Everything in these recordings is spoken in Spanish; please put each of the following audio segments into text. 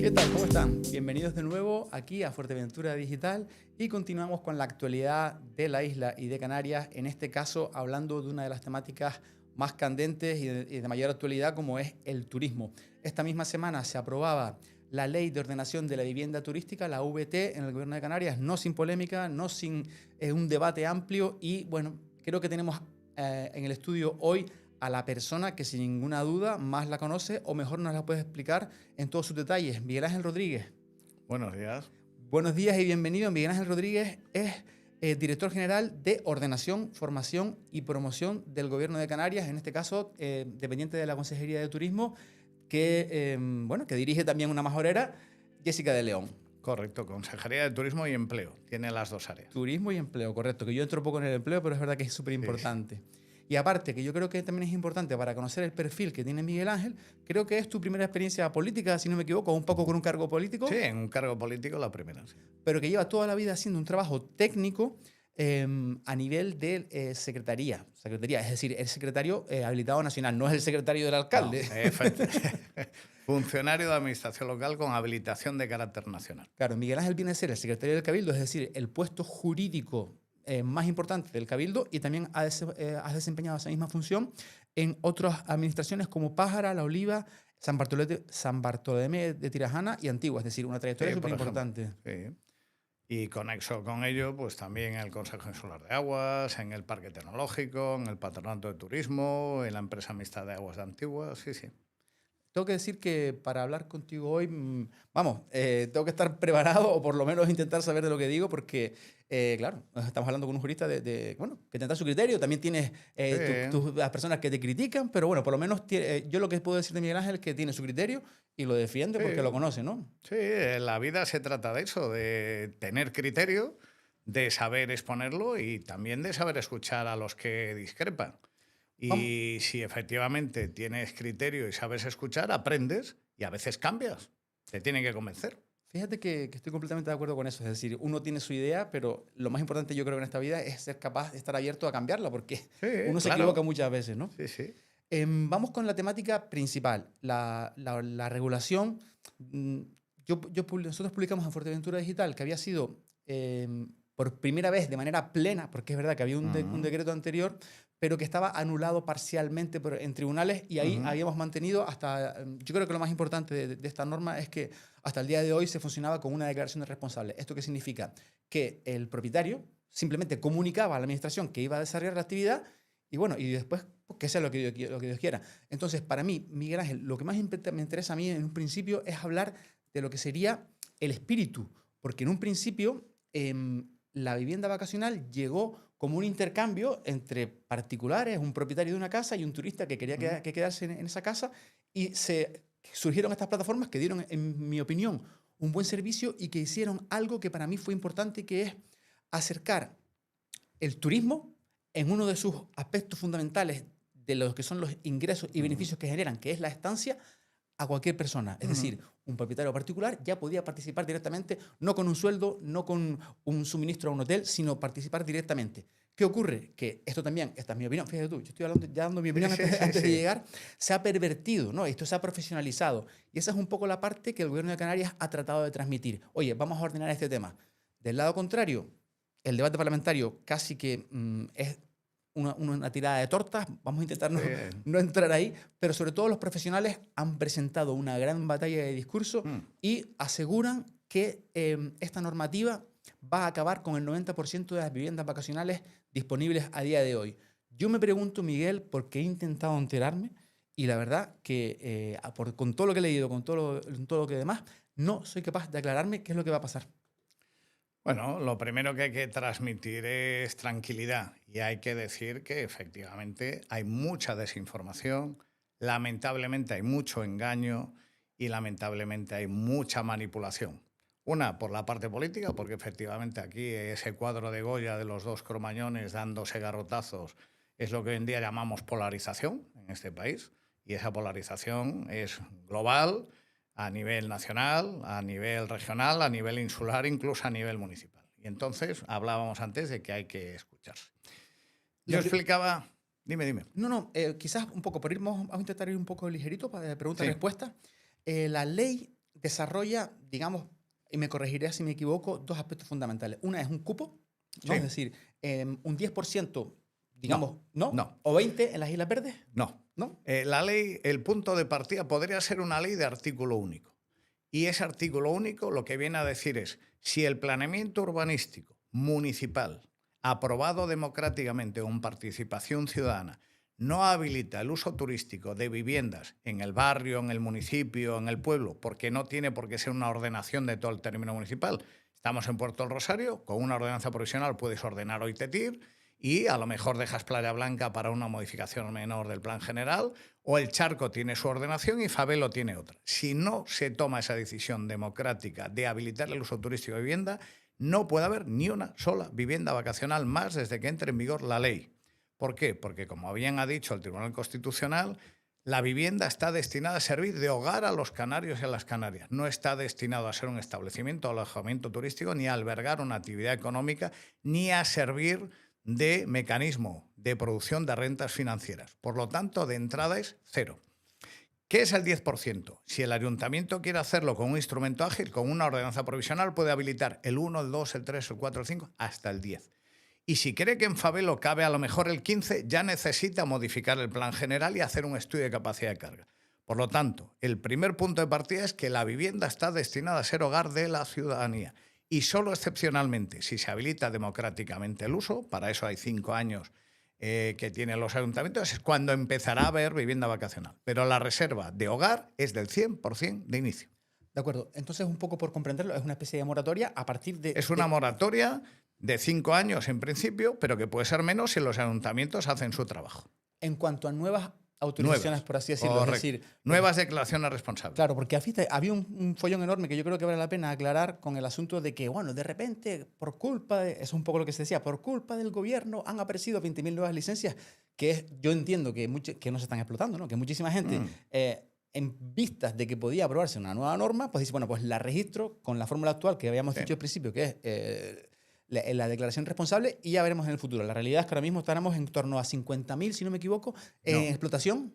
¿Qué tal? ¿Cómo están? Bienvenidos de nuevo aquí a Fuerteventura Digital y continuamos con la actualidad de la isla y de Canarias, en este caso hablando de una de las temáticas más candentes y de mayor actualidad como es el turismo. Esta misma semana se aprobaba la Ley de Ordenación de la Vivienda Turística, la VT, en el Gobierno de Canarias, no sin polémica, no sin un debate amplio y bueno, creo que tenemos en el estudio hoy a la persona que sin ninguna duda más la conoce o mejor nos la puede explicar en todos sus detalles. Miguel Ángel Rodríguez. Buenos días. Buenos días y bienvenido. Miguel Ángel Rodríguez es director general de Ordenación, Formación y Promoción del Gobierno de Canarias, en este caso dependiente de la Consejería de Turismo, que dirige también una majorera, Jessica de León. Correcto, Consejería de Turismo y Empleo. Tiene las dos áreas. Turismo y empleo, correcto. Que yo entro poco en el empleo, pero es verdad que es súper importante. Sí. Y aparte, que yo creo que también es importante para conocer el perfil que tiene Miguel Ángel, creo que es tu primera experiencia política, si no me equivoco, un poco con un cargo político. Sí, en un cargo político la primera, sí. Pero que lleva toda la vida haciendo un trabajo técnico a nivel de secretaría, es decir, el secretario habilitado nacional, no es el secretario del alcalde. No, funcionario de administración local con habilitación de carácter nacional. Claro, Miguel Ángel viene a ser el secretario del Cabildo, es decir, el puesto jurídico más importante del Cabildo y también has desempeñado esa misma función en otras administraciones como Pájara, La Oliva, San Bartolomé de Tirajana y Antigua, es decir, una trayectoria súper importante. Sí. Y conexo con ello, pues también en el Consejo Insular de Aguas, en el Parque Tecnológico, en el Patronato de Turismo, en la empresa mixta de aguas de Antigua, sí, sí. Tengo que decir que para hablar contigo hoy, tengo que estar preparado o por lo menos intentar saber de lo que digo porque, claro, estamos hablando con un jurista que tendrá su criterio, también tienes las personas que te critican, pero bueno, por lo menos yo lo que puedo decir de Miguel Ángel es que tiene su criterio y lo defiende porque lo conoce, ¿no? Sí, la vida se trata de eso, de tener criterio, de saber exponerlo y también de saber escuchar a los que discrepan. Y si efectivamente tienes criterio y sabes escuchar, aprendes y a veces cambias. Te tienen que convencer. Fíjate que estoy completamente de acuerdo con eso. Es decir, uno tiene su idea, pero lo más importante yo creo en esta vida es ser capaz de estar abierto a cambiarla, porque uno se equivoca muchas veces, ¿no? Sí, sí. Vamos con la temática principal, la regulación. Nosotros publicamos en Fuerteventura Digital que había sido por primera vez de manera plena, porque es verdad que había un decreto anterior, pero que estaba anulado parcialmente en tribunales y ahí habíamos mantenido hasta, yo creo que lo más importante de esta norma es que hasta el día de hoy se funcionaba con una declaración de responsable. ¿Esto qué significa? Que el propietario simplemente comunicaba a la administración que iba a desarrollar la actividad y después pues, que sea lo que Dios quiera. Entonces, para mí, Miguel Ángel, lo que más me interesa a mí en un principio es hablar de lo que sería el espíritu, porque en un principio la vivienda vacacional llegó como un intercambio entre particulares, un propietario de una casa y un turista que quería quedarse en esa casa y surgieron estas plataformas que dieron, en mi opinión, un buen servicio y que hicieron algo que para mí fue importante, que es acercar el turismo en uno de sus aspectos fundamentales de los que son los ingresos y beneficios que generan, que es la estancia, a cualquier persona. Es decir, un propietario particular ya podía participar directamente, no con un sueldo, no con un suministro a un hotel, sino participar directamente. ¿Qué ocurre? Que esto también, esta es mi opinión, fíjate tú, yo estoy ya dando mi opinión antes de llegar, se ha pervertido, ¿no? Esto se ha profesionalizado. Y esa es un poco la parte que el Gobierno de Canarias ha tratado de transmitir. Oye, vamos a ordenar este tema. Del lado contrario, el debate parlamentario casi que es una tirada de tortas, vamos a intentar no entrar ahí, pero sobre todo los profesionales han presentado una gran batalla de discurso y aseguran que esta normativa va a acabar con el 90% de las viviendas vacacionales disponibles a día de hoy. Yo me pregunto, Miguel, porque he intentado enterarme y la verdad que con todo lo que he leído, con todo lo que demás, no soy capaz de aclararme qué es lo que va a pasar. Bueno, lo primero que hay que transmitir es tranquilidad y hay que decir que efectivamente hay mucha desinformación, lamentablemente hay mucho engaño y lamentablemente hay mucha manipulación. Una, por la parte política, porque efectivamente aquí ese cuadro de Goya de los dos cromañones dándose garrotazos es lo que hoy en día llamamos polarización en este país y esa polarización es global, a nivel nacional, a nivel regional, a nivel insular, incluso a nivel municipal. Y entonces hablábamos antes de que hay que escucharse. Yo explicaba... Dime. Quizás un poco, vamos a intentar ir un poco ligerito para preguntas y respuestas. La ley desarrolla, digamos, y me corregiré si me equivoco, dos aspectos fundamentales. Una es un cupo, ¿no? Sí. Es decir, un 10%, digamos, ¿no? No. ¿O 20% en las Islas Verdes? No. ¿No? La ley, el punto de partida podría ser una ley de artículo único. Y ese artículo único lo que viene a decir es, si el planeamiento urbanístico municipal, aprobado democráticamente con participación ciudadana, no habilita el uso turístico de viviendas en el barrio, en el municipio, en el pueblo, porque no tiene por qué ser una ordenación de todo el término municipal. Estamos en Puerto del Rosario, con una ordenanza provisional puedes ordenar Oitetir y a lo mejor dejas Playa Blanca para una modificación menor del plan general, o el Charco tiene su ordenación y Fabelo tiene otra. Si no se toma esa decisión democrática de habilitar el uso turístico de vivienda, no puede haber ni una sola vivienda vacacional más desde que entre en vigor la ley. ¿Por qué? Porque, como bien ha dicho el Tribunal Constitucional, la vivienda está destinada a servir de hogar a los canarios y a las Canarias. No está destinado a ser un establecimiento o alojamiento turístico, ni a albergar una actividad económica, ni a servir de mecanismo de producción de rentas financieras. Por lo tanto, de entrada es cero. ¿Qué es el 10%? Si el ayuntamiento quiere hacerlo con un instrumento ágil, con una ordenanza provisional, puede habilitar el 1, el 2, el 3, el 4, el 5, hasta el 10%. Y si cree que en Fabelo cabe a lo mejor el 15%, ya necesita modificar el plan general y hacer un estudio de capacidad de carga. Por lo tanto, el primer punto de partida es que la vivienda está destinada a ser hogar de la ciudadanía. Y solo excepcionalmente, si se habilita democráticamente el uso, para eso hay 5 años que tienen los ayuntamientos, es cuando empezará a haber vivienda vacacional. Pero la reserva de hogar es del 100% de inicio. De acuerdo. Entonces, un poco por comprenderlo, es una especie de moratoria a partir de... Es una moratoria de 5 años en principio, pero que puede ser menos si los ayuntamientos hacen su trabajo. En cuanto a nuevas autorizaciones, por así decirlo. Correcto. Es decir, nuevas declaraciones responsables. Claro, porque había un follón enorme que yo creo que vale la pena aclarar con el asunto de que, bueno, de repente, por culpa de... Eso es un poco lo que se decía, por culpa del gobierno han aparecido 20.000 nuevas licencias que yo entiendo que no se están explotando, ¿no? Que muchísima gente... en vistas de que podía aprobarse una nueva norma, pues dice, bueno, pues la registro con la fórmula actual que habíamos dicho al principio, que es la declaración responsable, y ya veremos en el futuro. La realidad es que ahora mismo estaremos en torno a 50.000, si no me equivoco, en explotación.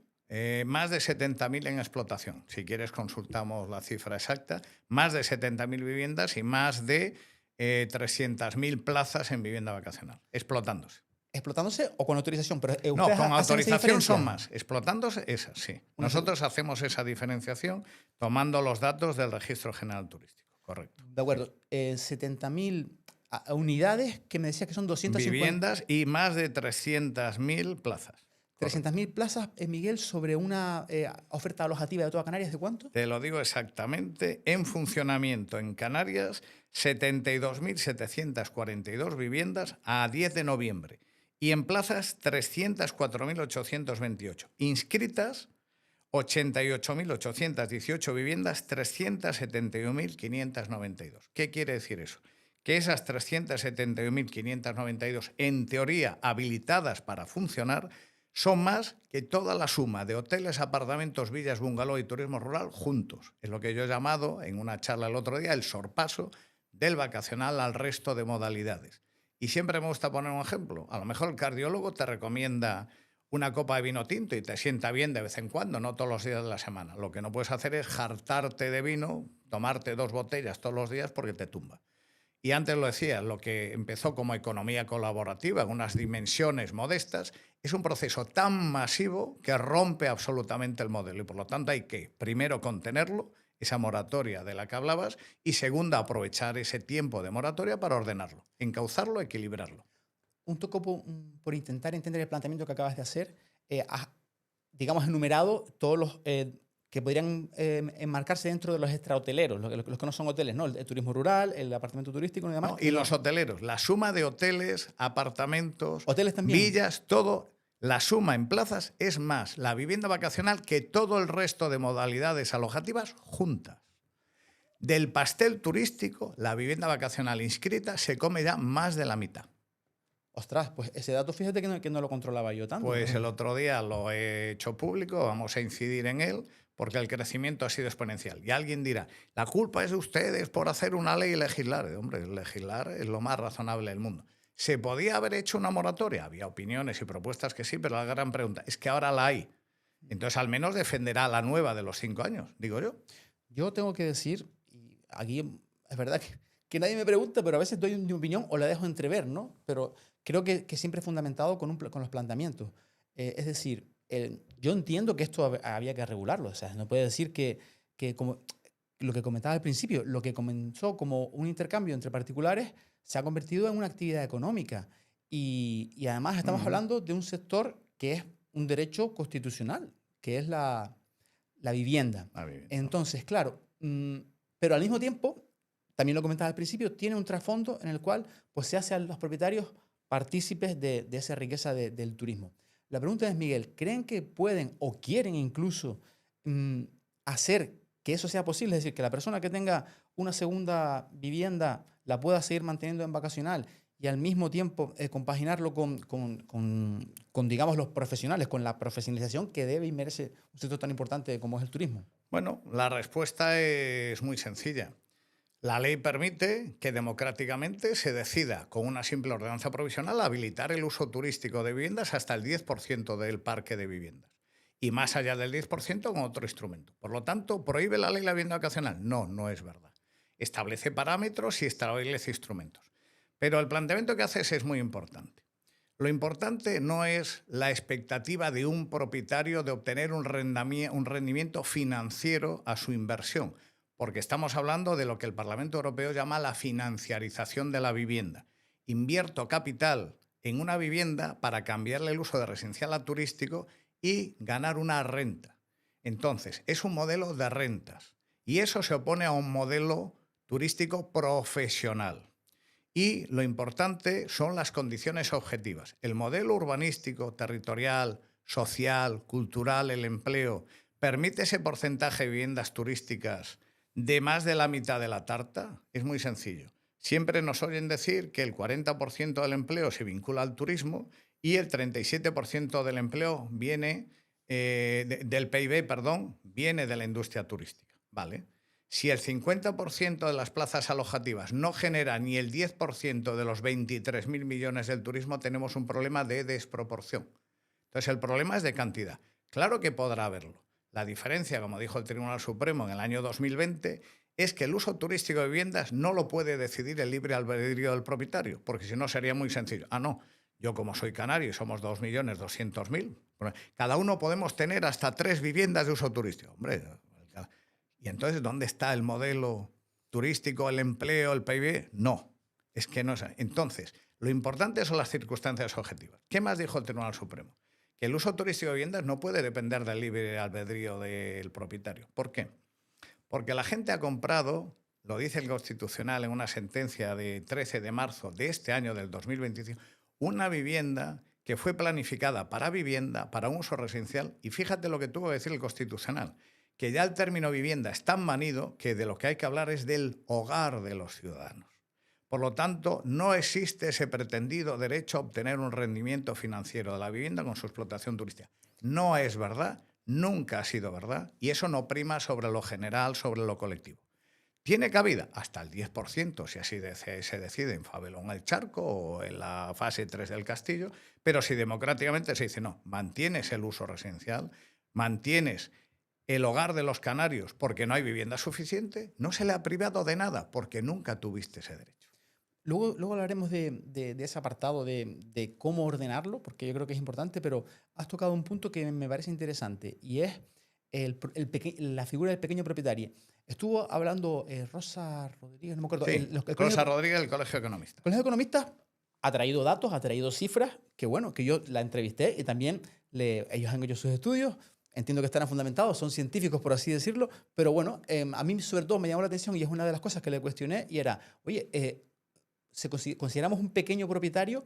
Más de 70.000 en explotación. Si quieres consultamos la cifra exacta. Más de 70.000 viviendas y más de 300.000 plazas en vivienda vacacional, explotándose. ¿Explotándose o con autorización? Pero, no, con autorización son más. Explotándose, esas sí. Nosotros hacemos esa diferenciación tomando los datos del Registro General Turístico. Correcto. De acuerdo. 70.000 unidades que me decía que son 250... Viviendas y más de 300.000 plazas. 300.000 plazas, Miguel, sobre una oferta alojativa de toda Canarias, ¿de cuánto? Te lo digo exactamente. En funcionamiento en Canarias, 72.742 viviendas a 10 de noviembre. Y en plazas, 304.828. Inscritas, 88.818 viviendas, 371.592. ¿Qué quiere decir eso? Que esas 371.592, en teoría habilitadas para funcionar, son más que toda la suma de hoteles, apartamentos, villas, bungalow y turismo rural juntos. Es lo que yo he llamado, en una charla el otro día, el sorpaso del vacacional al resto de modalidades. Y siempre me gusta poner un ejemplo. A lo mejor el cardiólogo te recomienda una copa de vino tinto y te sienta bien de vez en cuando, no todos los días de la semana. Lo que no puedes hacer es jartarte de vino, tomarte 2 botellas todos los días porque te tumba. Y antes lo decía, lo que empezó como economía colaborativa en unas dimensiones modestas es un proceso tan masivo que rompe absolutamente el modelo y por lo tanto hay que, primero, contenerlo, esa moratoria de la que hablabas, y segundo, aprovechar ese tiempo de moratoria para ordenarlo, encauzarlo, equilibrarlo. Un toque por intentar entender el planteamiento que acabas de hacer, has, digamos, enumerado todos los... que podrían enmarcarse dentro de los extrahoteleros, los que no son hoteles, ¿no? El turismo rural, el apartamento turístico y demás. No, y los hoteleros, la suma de hoteles, apartamentos, hoteles también, villas, todo, la suma en plazas es más la vivienda vacacional que todo el resto de modalidades alojativas juntas. Del pastel turístico, la vivienda vacacional inscrita se come ya más de la mitad. Ostras, pues ese dato fíjate que no lo controlaba yo tanto. Pues el otro día lo he hecho público, vamos a incidir en él, porque el crecimiento ha sido exponencial. Y alguien dirá, la culpa es de ustedes por hacer una ley y legislar. Hombre, legislar es lo más razonable del mundo. ¿Se podía haber hecho una moratoria? Había opiniones y propuestas que sí, pero la gran pregunta es que ahora la hay. Entonces, al menos defenderá la nueva de los 5 años, digo yo. Yo tengo que decir, y aquí es verdad que nadie me pregunta, pero a veces doy mi opinión o la dejo entrever, ¿no? Pero creo que siempre es fundamentado con los planteamientos. Es decir, yo entiendo que esto había que regularlo. O sea, no puede decir que como lo que comentaba al principio, lo que comenzó como un intercambio entre particulares se ha convertido en una actividad económica. Y además estamos hablando de un sector que es un derecho constitucional, que es la vivienda. La vivienda. Entonces, claro, pero al mismo tiempo, también lo comentaba al principio, tiene un trasfondo en el cual pues, se hace a los propietarios partícipes de esa riqueza del turismo. La pregunta es, Miguel, ¿creen que pueden o quieren incluso hacer que eso sea posible? Es decir, que la persona que tenga una segunda vivienda la pueda seguir manteniendo en vacacional y al mismo tiempo compaginarlo con, digamos, los profesionales, con la profesionalización que debe y merece un sector tan importante como es el turismo. Bueno, la respuesta es muy sencilla. La ley permite que democráticamente se decida, con una simple ordenanza provisional, habilitar el uso turístico de viviendas hasta el 10% del parque de viviendas. Y más allá del 10% con otro instrumento. Por lo tanto, ¿prohíbe la ley la vivienda vacacional? No, no es verdad. Establece parámetros y establece instrumentos. Pero el planteamiento que haces es muy importante. Lo importante no es la expectativa de un propietario de obtener un rendimiento financiero a su inversión, porque estamos hablando de lo que el Parlamento Europeo llama la financiarización de la vivienda. Invierto capital en una vivienda para cambiarle el uso de residencial a turístico y ganar una renta. Entonces, es un modelo de rentas y eso se opone a un modelo turístico profesional. Y lo importante son las condiciones objetivas. El modelo urbanístico, territorial, social, cultural, el empleo, ¿permite ese porcentaje de viviendas turísticas de más de la mitad de la tarta? Es muy sencillo. Siempre nos oyen decir que el 40% del empleo se vincula al turismo y el 37% del empleo viene, del PIB, viene de la industria turística. ¿Vale? Si el 50% de las plazas alojativas no genera ni el 10% de los 23.000 millones del turismo, tenemos un problema de desproporción. Entonces, el problema es de cantidad. Claro que podrá haberlo. La diferencia, como dijo el Tribunal Supremo en el año 2020, es que el uso turístico de viviendas no lo puede decidir el libre albedrío del propietario, porque si no sería muy sencillo. Ah, no, yo como soy canario y somos 2.200.000, cada uno podemos tener hasta 3 viviendas de uso turístico. Hombre, y entonces, ¿dónde está el modelo turístico, el empleo, el PIB? No, es que no es. Entonces, lo importante son las circunstancias objetivas. ¿Qué más dijo el Tribunal Supremo? Que el uso turístico de viviendas no puede depender del libre albedrío del propietario. ¿Por qué? Porque la gente ha comprado, lo dice el Constitucional en una sentencia de 13 de marzo de este año, del 2025, una vivienda que fue planificada para vivienda, para un uso residencial, y fíjate lo que tuvo que decir el Constitucional, que ya el término vivienda es tan manido que de lo que hay que hablar es del hogar de los ciudadanos. Por lo tanto, no existe ese pretendido derecho a obtener un rendimiento financiero de la vivienda con su explotación turística. No es verdad, nunca ha sido verdad, y eso no prima sobre lo general, sobre lo colectivo. ¿Tiene cabida? Hasta el 10%, si así se decide en Fabelón el Charco o en la fase 3 del Castillo, pero si democráticamente se dice, no, mantienes el uso residencial, mantienes el hogar de los canarios porque no hay vivienda suficiente, no se le ha privado de nada porque nunca tuviste ese derecho. Luego hablaremos de ese apartado de cómo ordenarlo, porque yo creo que es importante, pero has tocado un punto que me parece interesante y es la figura del pequeño propietario. Estuvo hablando Rosa Rodríguez, no me acuerdo. Sí, Rosa Rodríguez del Colegio de Economistas. El Colegio de Economistas ha traído datos, ha traído cifras, que bueno, que yo la entrevisté y también ellos han hecho sus estudios. Entiendo que están fundamentados, son científicos, por así decirlo, pero bueno, a mí sobre todo me llamó la atención y es una de las cosas que le cuestioné y era, oye, consideramos un pequeño propietario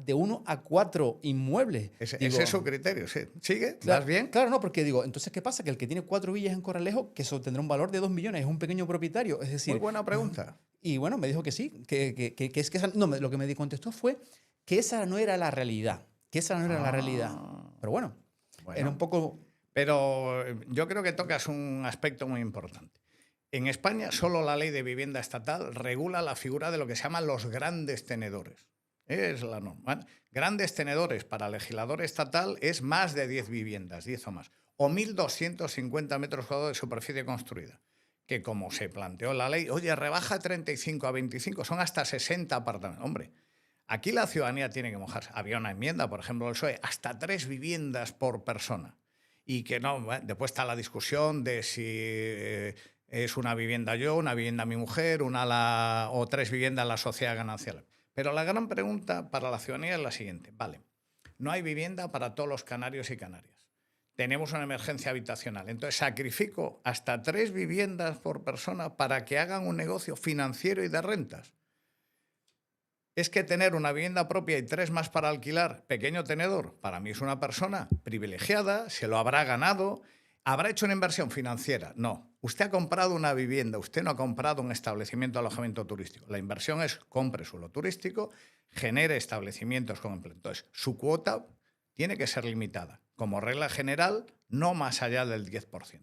de 1 a 4 inmuebles. Ese es su criterio, sí. ¿Sigue? Claro, ¿Vas bien? Claro, no, porque digo, entonces, ¿qué pasa? Que el que tiene 4 villas en Corralejo, que eso tendrá un valor de 2 millones, es un pequeño propietario, es decir... Muy buena pregunta. Y bueno, me dijo que sí, que es que esa, no, lo que me contestó fue que esa no era la realidad, Pero bueno, era un poco... Pero yo creo que tocas un aspecto muy importante. En España, solo la ley de vivienda estatal regula la figura de lo que se llaman los grandes tenedores. Es la norma. Grandes tenedores para el legislador estatal es más de 10 viviendas, 10 o más, o 1.250 metros cuadrados de superficie construida. que como se planteó la ley, oye, rebaja 35 a 25, son hasta 60 apartamentos. Hombre, aquí la ciudadanía tiene que mojarse. Había una enmienda, por ejemplo, del PSOE, hasta 3 viviendas por persona. Y que no, bueno, después está la discusión de si es una vivienda yo, una vivienda mi mujer, o 3 viviendas la sociedad ganancial. Pero la gran pregunta para la ciudadanía es la siguiente. Vale, no hay vivienda para todos los canarios y canarias. Tenemos una emergencia habitacional. Entonces, sacrifico hasta 3 viviendas por persona para que hagan un negocio financiero y de rentas. Es que tener una vivienda propia y 3 más para alquilar, pequeño tenedor, para mí es una persona privilegiada, se lo habrá ganado, habrá hecho una inversión financiera. No, usted ha comprado una vivienda, usted no ha comprado un establecimiento de alojamiento turístico. La inversión es compre suelo turístico, genere establecimientos con empleo. Entonces, su cuota tiene que ser limitada. Como regla general, no más allá del 10%.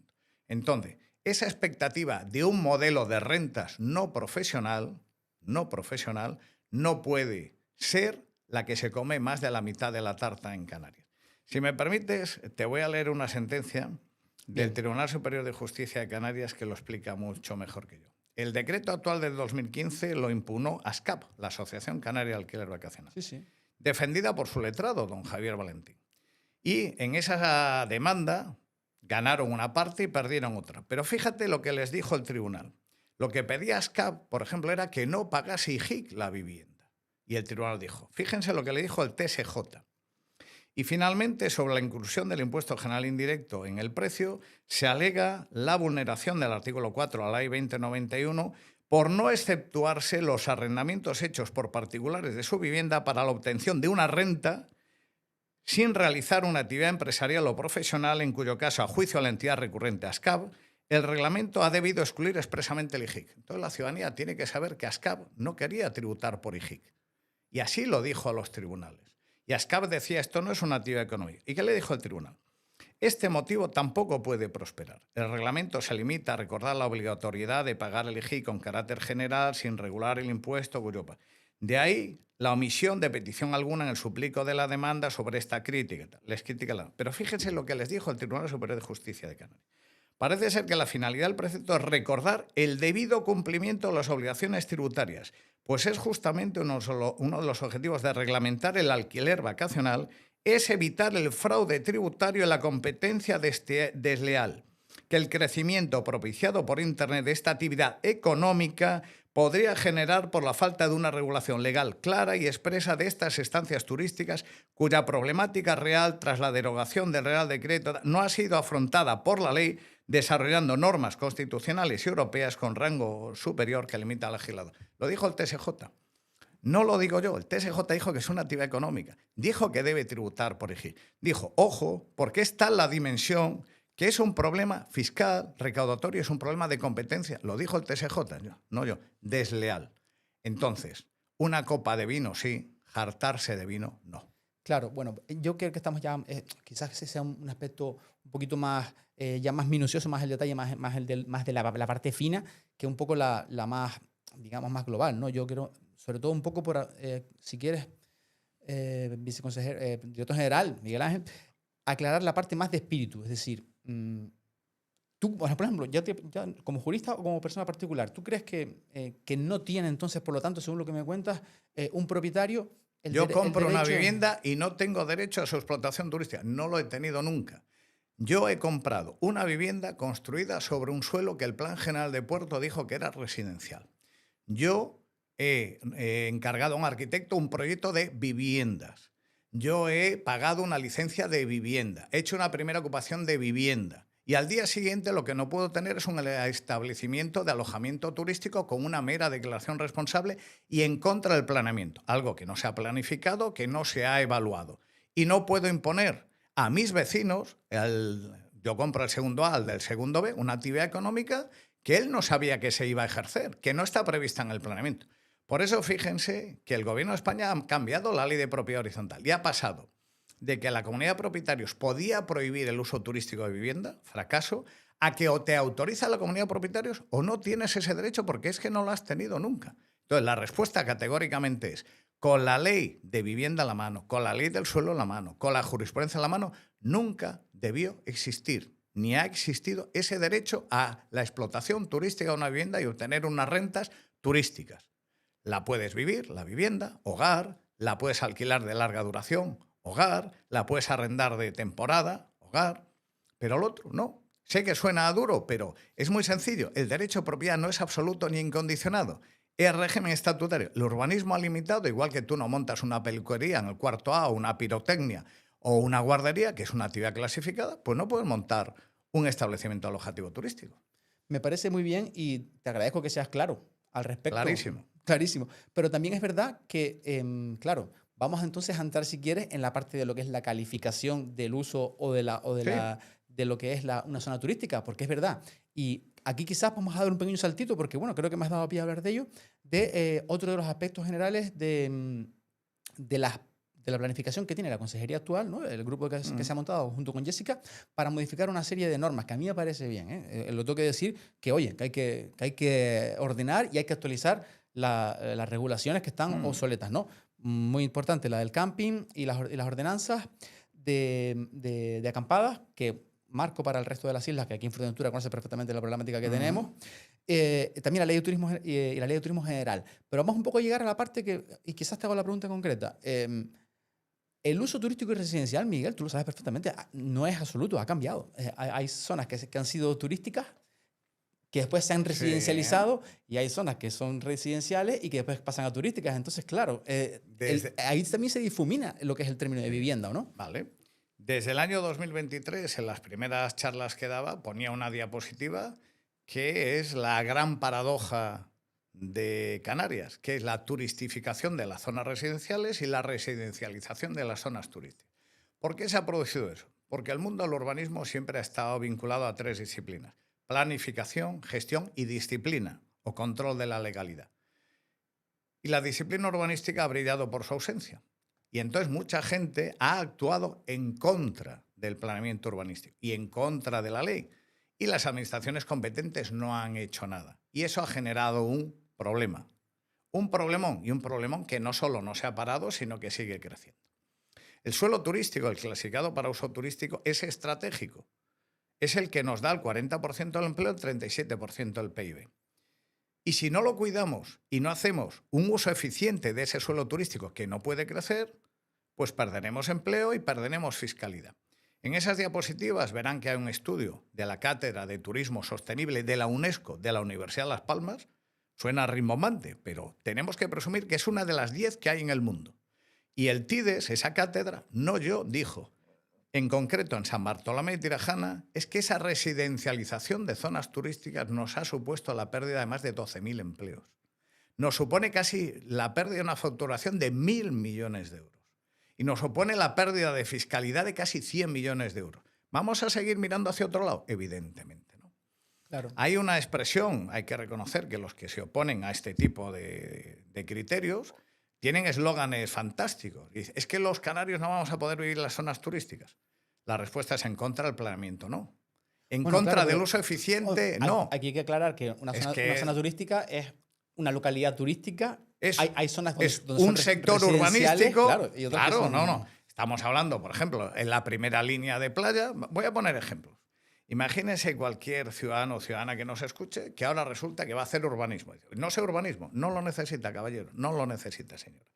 Entonces, esa expectativa de un modelo de rentas no profesional no puede ser la que se come más de la mitad de la tarta en Canarias. Si me permites, te voy a leer una sentencia del Tribunal Superior de Justicia de Canarias que lo explica mucho mejor que yo. El decreto actual del 2015 lo impugnó ASCAP, la Asociación Canaria de Alquiler Vacacional, defendida por su letrado, don Javier Valentín. Y en esa demanda ganaron una parte y perdieron otra. Pero fíjate lo que les dijo el tribunal. Lo que pedía ASCAP, por ejemplo, era que no pagase IJIC la vivienda. Y el tribunal dijo, fíjense lo que le dijo el TSJ. Y finalmente, sobre la inclusión del impuesto general indirecto en el precio, se alega la vulneración del artículo 4 de la Ley 2091 por no exceptuarse los arrendamientos hechos por particulares de su vivienda para la obtención de una renta sin realizar una actividad empresarial o profesional, en cuyo caso, a juicio de la entidad recurrente ASCAP, el reglamento ha debido excluir expresamente el IJIC. Entonces la ciudadanía tiene que saber que ASCAP no quería tributar por IJIC. Y así lo dijo a los tribunales. Y ASCAP decía, esto no es una actividad económica. ¿Y qué le dijo el tribunal? Este motivo tampoco puede prosperar. El reglamento se limita a recordar la obligatoriedad de pagar el IJIC con carácter general sin regular el impuesto. De ahí la omisión de petición alguna en el suplico de la demanda sobre esta crítica. Les critica. Pero fíjense lo que les dijo el Tribunal Superior de Justicia de Canarias. Parece ser que la finalidad del precepto es recordar el debido cumplimiento de las obligaciones tributarias, pues es justamente uno de los objetivos de reglamentar el alquiler vacacional, es evitar el fraude tributario y la competencia desleal, que el crecimiento propiciado por Internet de esta actividad económica podría generar por la falta de una regulación legal clara y expresa de estas estancias turísticas, cuya problemática real tras la derogación del Real Decreto no ha sido afrontada por la ley, desarrollando normas constitucionales y europeas con rango superior que limita al legislador. Lo dijo el TSJ. No lo digo yo. El TSJ dijo que es una actividad económica. Dijo que debe tributar por IJIC. Dijo, ojo, porque está la dimensión que es un problema fiscal, recaudatorio, es un problema de competencia. Lo dijo el TSJ, no yo, desleal. Entonces, una copa de vino sí, hartarse de vino no. Claro, bueno, yo creo que estamos ya, quizás ese sea un aspecto un poquito más, ya más minucioso, más el detalle, más de la parte fina, que un poco la más, digamos, más global, ¿no? Yo quiero, sobre todo un poco por, si quieres, viceconsejero, director general, Miguel Ángel, aclarar la parte más de espíritu, es decir, tú, por ejemplo, ya como jurista o como persona particular, ¿tú crees que no tiene entonces, por lo tanto, según lo que me cuentas, un propietario? Yo compro una vivienda y no tengo derecho a su explotación turística. No lo he tenido nunca. Yo he comprado una vivienda construida sobre un suelo que el Plan General de Puerto dijo que era residencial. Yo he encargado a un arquitecto un proyecto de viviendas. Yo he pagado una licencia de vivienda. He hecho una primera ocupación de vivienda. Y al día siguiente lo que no puedo tener es un establecimiento de alojamiento turístico con una mera declaración responsable y en contra del planeamiento. Algo que no se ha planificado, que no se ha evaluado. Y no puedo imponer a mis vecinos, yo compro el segundo A, al del segundo B, una actividad económica que él no sabía que se iba a ejercer, que no está prevista en el planeamiento. Por eso fíjense que el Gobierno de España ha cambiado la ley de propiedad horizontal y ha pasado de que la comunidad de propietarios podía prohibir el uso turístico de vivienda, fracaso, a que o te autoriza la comunidad de propietarios o no tienes ese derecho porque es que no lo has tenido nunca. Entonces, la respuesta categóricamente es, con la ley de vivienda en la mano, con la ley del suelo en la mano, con la jurisprudencia en la mano, nunca debió existir ni ha existido ese derecho a la explotación turística de una vivienda y obtener unas rentas turísticas. La puedes vivir, la vivienda, hogar, la puedes alquilar de larga duración, hogar, la puedes arrendar de temporada, hogar, pero el otro no. Sé que suena duro, pero es muy sencillo. El derecho de propiedad no es absoluto ni incondicionado. Es régimen estatutario. El urbanismo ha limitado, igual que tú no montas una peluquería en el cuarto A o una pirotecnia o una guardería, que es una actividad clasificada, pues no puedes montar un establecimiento alojativo turístico. Me parece muy bien y te agradezco que seas claro al respecto. Clarísimo. Clarísimo. Pero también es verdad que, claro, vamos entonces a entrar, si quieres, en la parte de lo que es la calificación del uso o de lo que es una zona turística, porque es verdad. Y aquí quizás vamos a dar un pequeño saltito, porque bueno, creo que me has dado pie a hablar de ello, de otro de los aspectos generales de la planificación que tiene la consejería actual, ¿no? El grupo que se ha montado junto con Jessica, para modificar una serie de normas, que a mí me parece bien, ¿eh? Lo tengo que decir que, oye, que hay que ordenar y hay que actualizar las regulaciones que están obsoletas, ¿no? Muy importante, la del camping y las ordenanzas de acampadas, que marco para el resto de las islas, que aquí en Fuerteventura conoce perfectamente la problemática que tenemos. También la ley de turismo y la ley de turismo general. Pero vamos un poco a llegar a la parte que, y quizás te hago la pregunta concreta. El uso turístico y residencial, Miguel, tú lo sabes perfectamente, no es absoluto, ha cambiado. Hay zonas que han sido turísticas, que después se han residencializado, y hay zonas que son residenciales y que después pasan a turísticas. Entonces, claro, ahí también se difumina lo que es el término de vivienda, ¿o no? Vale. Desde el año 2023, en las primeras charlas que daba, ponía una diapositiva que es la gran paradoja de Canarias, que es la turistificación de las zonas residenciales y la residencialización de las zonas turísticas. ¿Por qué se ha producido eso? Porque el mundo del urbanismo siempre ha estado vinculado a 3 disciplinas: planificación, gestión y disciplina, o control de la legalidad. Y la disciplina urbanística ha brillado por su ausencia. Y entonces mucha gente ha actuado en contra del planeamiento urbanístico y en contra de la ley. Y las administraciones competentes no han hecho nada. Y eso ha generado un problema. Un problemón, y un problemón que no solo no se ha parado, sino que sigue creciendo. El suelo turístico, el clasificado para uso turístico, es estratégico. Es el que nos da el 40% del empleo, el 37% del PIB. Y si no lo cuidamos y no hacemos un uso eficiente de ese suelo turístico que no puede crecer, pues perderemos empleo y perderemos fiscalidad. En esas diapositivas verán que hay un estudio de la Cátedra de Turismo Sostenible de la UNESCO, de la Universidad de Las Palmas. Suena rimbombante, pero tenemos que presumir que es una de las 10 que hay en el mundo. Y el TIDES, esa cátedra, no yo, dijo, en concreto en San Bartolomé y Tirajana, es que esa residencialización de zonas turísticas nos ha supuesto la pérdida de más de 12.000 empleos. Nos supone casi la pérdida de una facturación de 1.000 millones de euros. Y nos supone la pérdida de fiscalidad de casi 100 millones de euros. ¿Vamos a seguir mirando hacia otro lado? Evidentemente, ¿no? Claro. Hay una expresión, hay que reconocer que los que se oponen a este tipo de criterios tienen eslóganes fantásticos. Es que los canarios no vamos a poder vivir en las zonas turísticas. La respuesta es en contra del planeamiento, no. En contra del uso eficiente, no. Aquí hay que aclarar que una zona turística es una localidad turística. Hay zonas donde un sector urbanístico. Claro, no. Estamos hablando, por ejemplo, en la primera línea de playa. Voy a poner ejemplos. Imagínense cualquier ciudadano o ciudadana que nos escuche que ahora resulta que va a hacer urbanismo. No sé urbanismo. No lo necesita, caballero. No lo necesita, señora.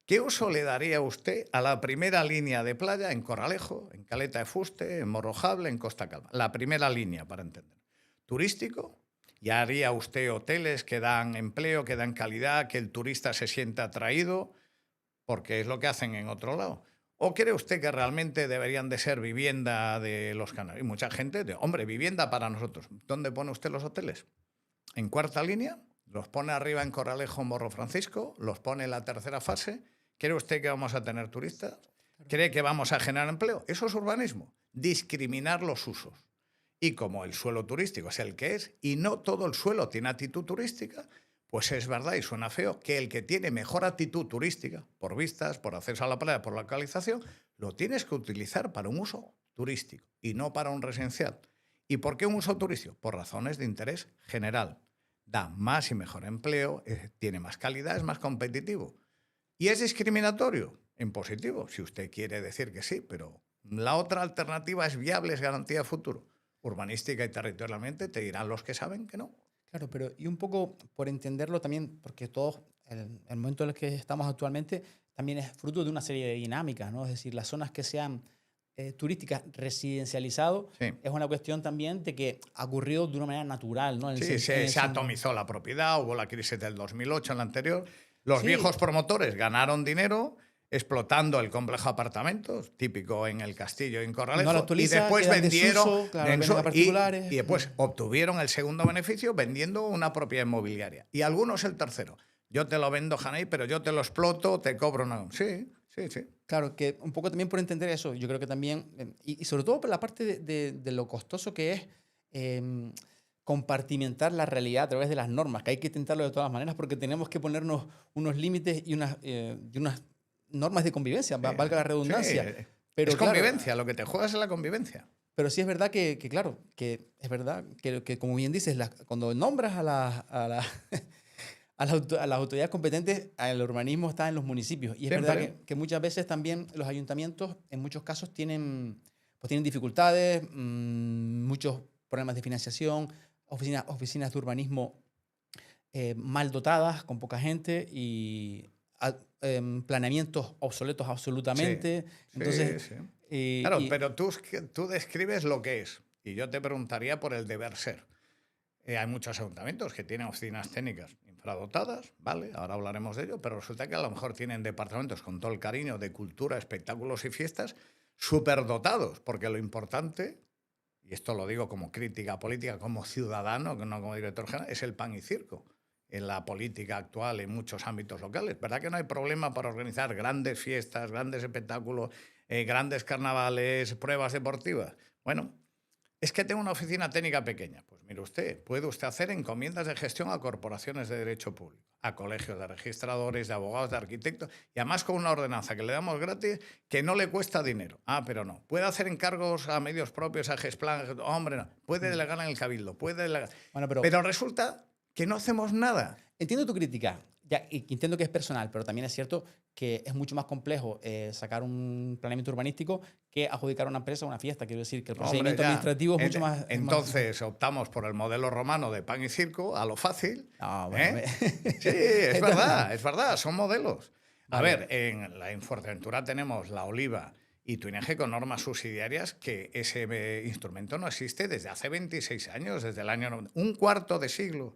¿Qué uso le daría usted a la primera línea de playa en Corralejo, en Caleta de Fuste, en Morrojable, en Costa Calma? La primera línea, para entender. ¿Turístico? ¿Ya haría usted hoteles que dan empleo, que dan calidad, que el turista se sienta atraído? Porque es lo que hacen en otro lado. ¿O cree usted que realmente deberían de ser vivienda de los canarios? Y mucha gente, hombre, vivienda para nosotros. ¿Dónde pone usted los hoteles? ¿En cuarta línea? ¿Los pone arriba en Corralejo, Morro Francisco? ¿Los pone en la tercera fase? ¿Cree usted que vamos a tener turistas? ¿Cree que vamos a generar empleo? Eso es urbanismo. Discriminar los usos. Y como el suelo turístico es el que es, y no todo el suelo tiene actitud turística, pues es verdad, y suena feo, que el que tiene mejor actitud turística, por vistas, por acceso a la playa, por localización, lo tienes que utilizar para un uso turístico y no para un residencial. ¿Y por qué un uso turístico? Por razones de interés general. Da más y mejor empleo, tiene más calidad, es más competitivo. ¿Y es discriminatorio? En positivo, si usted quiere decir que sí, pero la otra alternativa es viable, es garantía de futuro. urbanística y territorialmente, te dirán los que saben que no. Claro, pero y un poco por entenderlo también, porque todos, el momento en el que estamos actualmente también es fruto de una serie de dinámicas, ¿no? Es decir, las zonas que sean turísticas residencializado Sí. es una cuestión también de que ha ocurrido de una manera natural, ¿no? Sí, se atomizó la propiedad, hubo la crisis del 2008 en la anterior. Los viejos promotores ganaron dinero explotando el complejo de apartamentos, típico en el Castillo y en Corralejo, no y después vendieron desuso, claro, particulares. y después obtuvieron el segundo beneficio vendiendo una propiedad inmobiliaria. Y algunos el tercero. Yo te lo vendo, Janey, pero yo te lo exploto, te cobro una... Sí. Claro, que un poco también por entender eso, yo creo que también, y sobre todo por la parte de lo costoso que es compartimentar la realidad a través de las normas, que hay que intentarlo de todas maneras porque tenemos que ponernos unos límites y unas normas de convivencia, valga la redundancia. Sí. Pero, es convivencia, lo que te juegas es la convivencia. Pero sí es verdad claro, que es verdad que como bien dices, cuando nombras a las autoridades competentes, el urbanismo está en los municipios. Y es verdad que muchas veces también los ayuntamientos, en muchos casos, tienen dificultades, muchos problemas de financiación, oficinas de urbanismo mal dotadas, con poca gente y planeamientos obsoletos absolutamente. Entonces, claro, pero tú describes lo que es. Y yo te preguntaría por el deber ser. Hay muchos ayuntamientos que tienen oficinas técnicas infradotadas, ¿vale? Ahora hablaremos de ello, pero resulta que a lo mejor tienen departamentos con todo el cariño de cultura, espectáculos y fiestas superdotados, porque lo importante, y esto lo digo como crítica política, como ciudadano, no como director general, es el pan y circo en la política actual en muchos ámbitos locales. ¿Verdad que no hay problema para organizar grandes fiestas, grandes espectáculos, grandes carnavales, pruebas deportivas? Bueno, es que tengo una oficina técnica pequeña. Pues mire usted, puede usted hacer encomiendas de gestión a corporaciones de derecho público, a colegios de registradores, de abogados, de arquitectos, y además con una ordenanza que le damos gratis que no le cuesta dinero. Ah, pero no. Puede hacer encargos a medios propios, a Gesplan. Hombre, no. Puede delegar en el Cabildo, puede delegar. Bueno, pero resulta que no hacemos nada. Entiendo tu crítica, y entiendo que es personal, pero también es cierto que es mucho más complejo sacar un planeamiento urbanístico que adjudicar a una empresa una fiesta. Quiero decir que el procedimiento administrativo es mucho más... Entonces optamos por el modelo romano de pan y circo, a lo fácil. Bueno, Sí, es verdad, son modelos. A ver, en Fuerteventura tenemos la Oliva y Tuineje con normas subsidiarias que ese instrumento no existe desde hace 26 años, desde el año 90, un cuarto de siglo.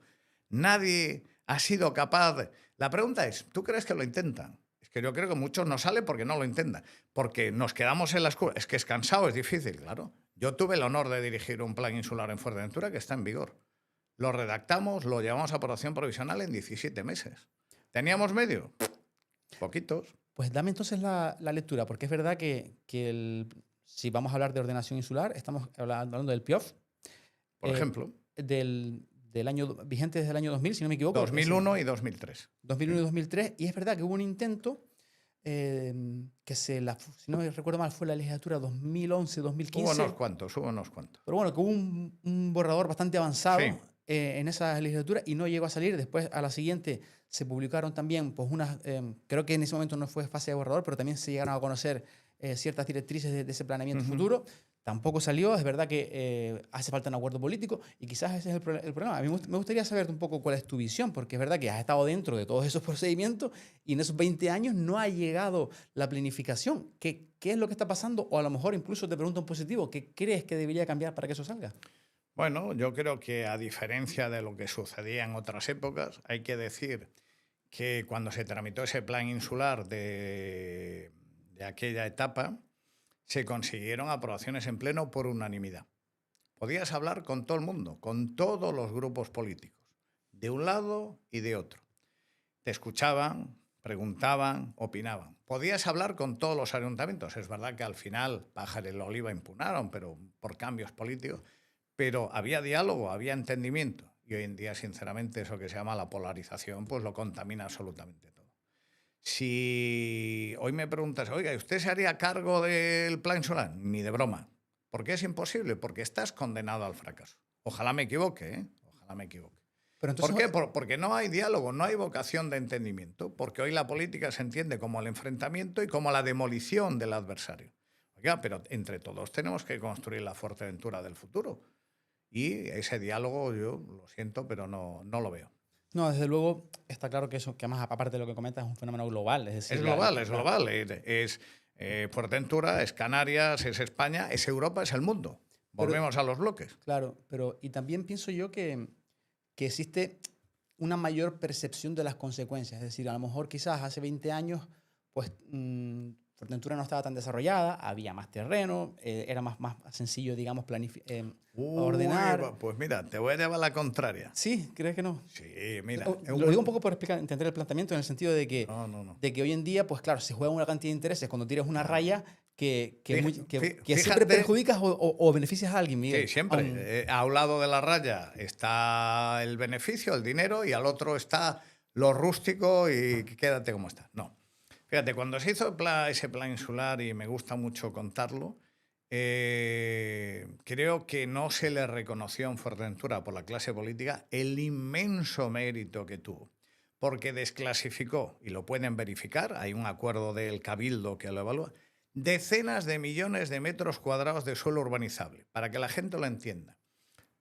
Nadie ha sido capaz. La pregunta es, ¿tú crees que lo intentan? Es que yo creo que muchos no salen porque no lo intentan. Porque nos quedamos en las curvas. Es que es cansado, es difícil, claro. Yo tuve el honor de dirigir un plan insular en Fuerteventura que está en vigor. Lo redactamos, lo llevamos a aprobación provisional en 17 meses. ¿Teníamos medio? Poquitos. Pues dame entonces la lectura, porque es verdad que si vamos a hablar de ordenación insular, estamos hablando del PIOF. Por ejemplo. Del año vigente desde el año 2000, si no me equivoco. 2001 y 2003. 2001 y 2003. Y es verdad que hubo un intento que si no me recuerdo mal, fue la legislatura 2011-2015. Hubo unos cuantos. Pero bueno, que hubo un borrador bastante avanzado en esa legislatura y no llegó a salir. Después, a la siguiente, se publicaron también, pues creo que en ese momento no fue fase de borrador, pero también se llegaron a conocer ciertas directrices de ese planeamiento futuro. Tampoco salió, es verdad que hace falta un acuerdo político y quizás ese es el problema. A mí me gustaría saber un poco cuál es tu visión, porque es verdad que has estado dentro de todos esos procedimientos y en esos 20 años no ha llegado la planificación. ¿Qué es lo que está pasando? O a lo mejor incluso te pregunto en positivo, ¿qué crees que debería cambiar para que eso salga? Bueno, yo creo que a diferencia de lo que sucedía en otras épocas, hay que decir que cuando se tramitó ese plan insular de aquella etapa, se consiguieron aprobaciones en pleno por unanimidad. Podías hablar con todo el mundo, con todos los grupos políticos, de un lado y de otro. Te escuchaban, preguntaban, opinaban. Podías hablar con todos los ayuntamientos. Es verdad que al final Pájaro y la Oliva impugnaron, pero por cambios políticos. Pero había diálogo, había entendimiento. Y hoy en día, sinceramente, eso que se llama la polarización, pues lo contamina absolutamente todo. Si hoy me preguntas, oiga, ¿usted se haría cargo del plan insular? Ni de broma. ¿Por qué es imposible? Porque estás condenado al fracaso. Ojalá me equivoque, ¿eh? Ojalá me equivoque. Pero entonces... ¿Por qué? Porque no hay diálogo, no hay vocación de entendimiento. Porque hoy la política se entiende como el enfrentamiento y como la demolición del adversario. Oiga, pero entre todos tenemos que construir la Fuerteventura del futuro. Y ese diálogo, yo lo siento, pero no lo veo. No, desde luego está claro que eso, que además aparte de lo que comentas, es un fenómeno global. Es decir, Es global, es global. Es Fuerteventura, es Canarias, es España, es Europa, es el mundo. Volvemos a los bloques. Claro, pero y también pienso yo que existe una mayor percepción de las consecuencias. Es decir, a lo mejor quizás hace 20 años, pues Fuerteventura no estaba tan desarrollada, había más terreno, era más sencillo, digamos, ordenar. Pues mira, te voy a llevar la contraria. Sí, ¿crees que no? Sí, mira. Lo digo un poco por entender el planteamiento en el sentido de que, No. de que hoy en día, pues claro, se juega una cantidad de intereses cuando tiras una raya que Fíjate, siempre perjudicas o beneficias a alguien, Miguel. Sí, siempre. A un lado de la raya está el beneficio, el dinero, y al otro está lo rústico y quédate como está. No. Fíjate, cuando se hizo ese plan insular, y me gusta mucho contarlo, creo que no se le reconoció en Fuerteventura por la clase política el inmenso mérito que tuvo, porque desclasificó, y lo pueden verificar, hay un acuerdo del Cabildo que lo evalúa, decenas de millones de metros cuadrados de suelo urbanizable, para que la gente lo entienda.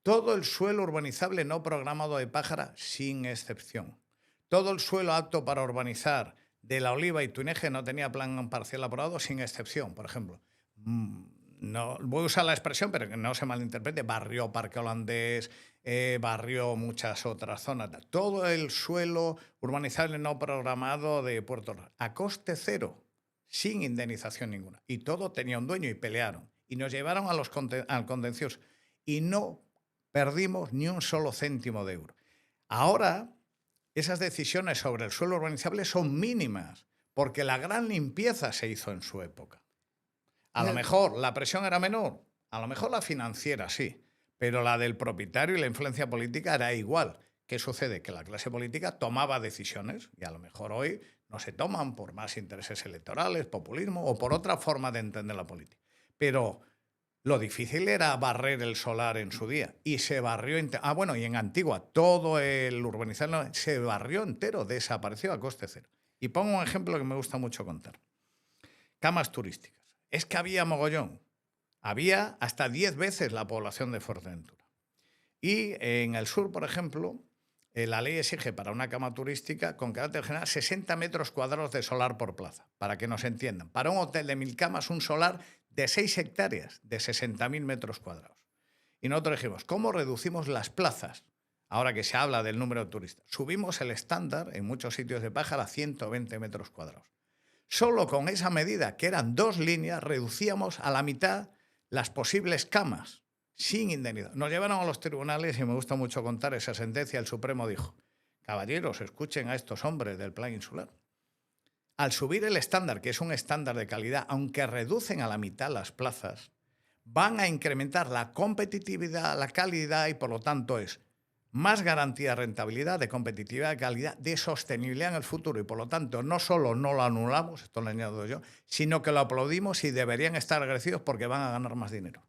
Todo el suelo urbanizable no programado de Pájara, sin excepción. Todo el suelo apto para urbanizar de La Oliva y Tuineje no tenía plan parcial aprobado, sin excepción. Por ejemplo, no voy a usar la expresión, pero que no se malinterprete, barrio Parque Holandés, barrio muchas otras zonas. Todo el suelo urbanizable no programado de Puerto Real, a coste cero, sin indemnización ninguna. Y todo tenía un dueño y pelearon. Y nos llevaron al contencioso. Y no perdimos ni un solo céntimo de euro. Ahora, esas decisiones sobre el suelo urbanizable son mínimas, porque la gran limpieza se hizo en su época. A lo mejor la presión era menor, a lo mejor la financiera sí, pero la del propietario y la influencia política era igual. ¿Qué sucede? Que la clase política tomaba decisiones y a lo mejor hoy no se toman por más intereses electorales, populismo o por otra forma de entender la política. Pero lo difícil era barrer el solar en su día y se barrió. Y en Antigua todo el urbanizado se barrió entero, desapareció a coste cero. Y pongo un ejemplo que me gusta mucho contar. Camas turísticas. Es que había mogollón. Había hasta 10 veces la población de Fuerteventura. Y en el sur, por ejemplo, la ley exige para una cama turística con carácter general 60 metros cuadrados de solar por plaza, para que nos entiendan. Para un hotel de 1000 camas, un solar de 6 hectáreas, de 60.000 metros cuadrados. Y nosotros dijimos, ¿cómo reducimos las plazas? Ahora que se habla del número de turistas. Subimos el estándar en muchos sitios de Pájara a 120 metros cuadrados. Solo con esa medida, que eran 2 líneas, reducíamos a la mitad las posibles camas, sin indemnidad. Nos llevaron a los tribunales y me gusta mucho contar esa sentencia. El Supremo dijo, caballeros, escuchen a estos hombres del plan insular. Al subir el estándar, que es un estándar de calidad, aunque reducen a la mitad las plazas, van a incrementar la competitividad, la calidad y, por lo tanto, es más garantía de rentabilidad, de competitividad, de calidad, de sostenibilidad en el futuro. Y, por lo tanto, no solo no lo anulamos, esto lo añado yo, sino que lo aplaudimos y deberían estar agradecidos porque van a ganar más dinero.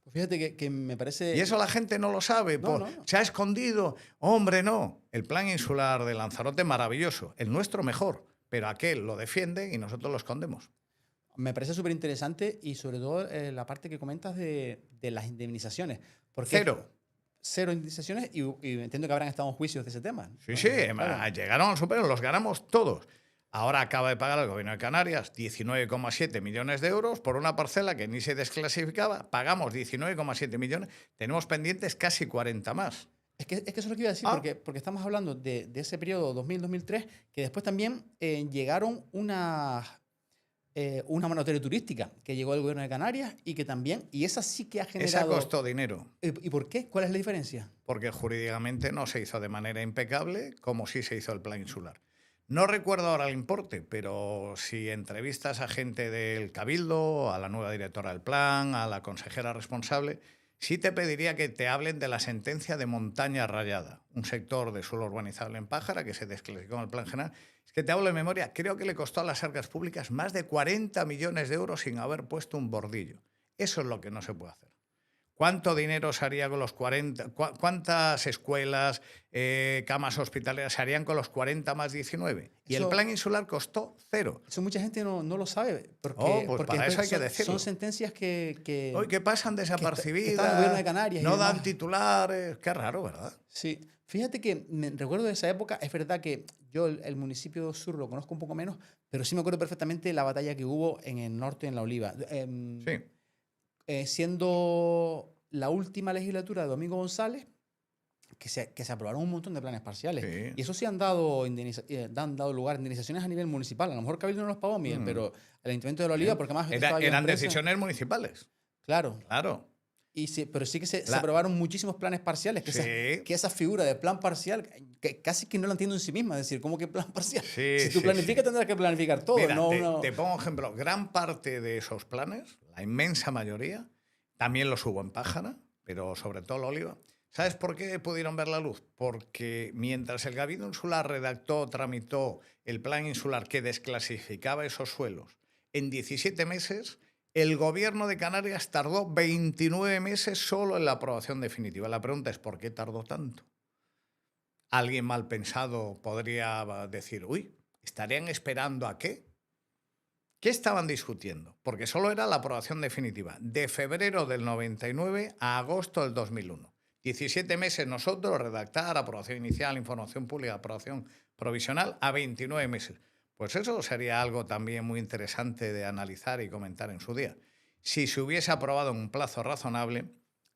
Pues fíjate que me parece... Y eso la gente no lo sabe. No. Se ha escondido. Hombre, no. El plan insular de Lanzarote, maravilloso. El nuestro mejor. Pero aquel lo defiende y nosotros lo escondemos. Me parece súper interesante y sobre todo la parte que comentas de las indemnizaciones. Cero indemnizaciones y entiendo que habrán estado en juicios de ese tema. Sí, ¿no? Sí, claro. Llegaron al Supremo, los ganamos todos. Ahora acaba de pagar el Gobierno de Canarias 19,7 millones de euros por una parcela que ni se desclasificaba. Pagamos 19,7 millones, tenemos pendientes casi 40 más. Es que eso es lo que iba a decir, porque estamos hablando de ese periodo 2000-2003, que después también llegaron una moratoria turística que llegó del Gobierno de Canarias y que también, y esa sí que ha generado... Esa costó dinero. ¿Y por qué? ¿Cuál es la diferencia? Porque jurídicamente no se hizo de manera impecable como sí se hizo el plan insular. No recuerdo ahora el importe, pero si entrevistas a gente del Cabildo, a la nueva directora del plan, a la consejera responsable, sí te pediría que te hablen de la sentencia de Montaña Rayada, un sector de suelo urbanizable en Pájara que se desclasificó en el plan general. Es que te hablo de memoria, creo que le costó a las arcas públicas más de 40 millones de euros sin haber puesto un bordillo. Eso es lo que no se puede hacer. ¿Cuánto dinero se haría con los 40? ¿Cuántas escuelas, camas hospitalarias se harían con los 40 más 19? Y el plan insular costó 0. Eso mucha gente no lo sabe. Pues para eso hay que decirlo. Son sentencias que Hoy que pasan desapercibidas, que está en el gobierno de Canarias no dan titulares. Qué raro, ¿verdad? Sí. Fíjate que me recuerdo de esa época. Es verdad que yo el municipio sur lo conozco un poco menos, pero sí me acuerdo perfectamente la batalla que hubo en el norte, en La Oliva. Sí. Siendo la última legislatura de Domingo González, que se aprobaron un montón de planes parciales. Sí. Y eso sí han dado lugar a indemnizaciones a nivel municipal. A lo mejor Cabildo no los pagó, Miguel, pero el Ayuntamiento de La Oliva, porque más eran decisiones municipales. Claro. Claro. Pero sí que se aprobaron muchísimos planes parciales. Que esa figura de plan parcial, que casi que no la entiendo en sí misma. Es decir, ¿cómo que plan parcial? Si tú planificas, tendrás que planificar todo. Mira, te pongo un ejemplo. Gran parte de esos planes, la inmensa mayoría, también los hubo en Pájara, pero sobre todo La Oliva. ¿Sabes por qué pudieron ver la luz? Porque mientras el Cabildo Insular tramitó el plan insular que desclasificaba esos suelos, en 17 meses... el gobierno de Canarias tardó 29 meses solo en la aprobación definitiva. La pregunta es, ¿por qué tardó tanto? Alguien mal pensado podría decir, uy, ¿estarían esperando a qué? ¿Qué estaban discutiendo? Porque solo era la aprobación definitiva, de febrero del 99 a agosto del 2001. 17 meses nosotros, redactar, aprobación inicial, información pública, aprobación provisional, a 29 meses. Pues eso sería algo también muy interesante de analizar y comentar en su día. Si se hubiese aprobado en un plazo razonable,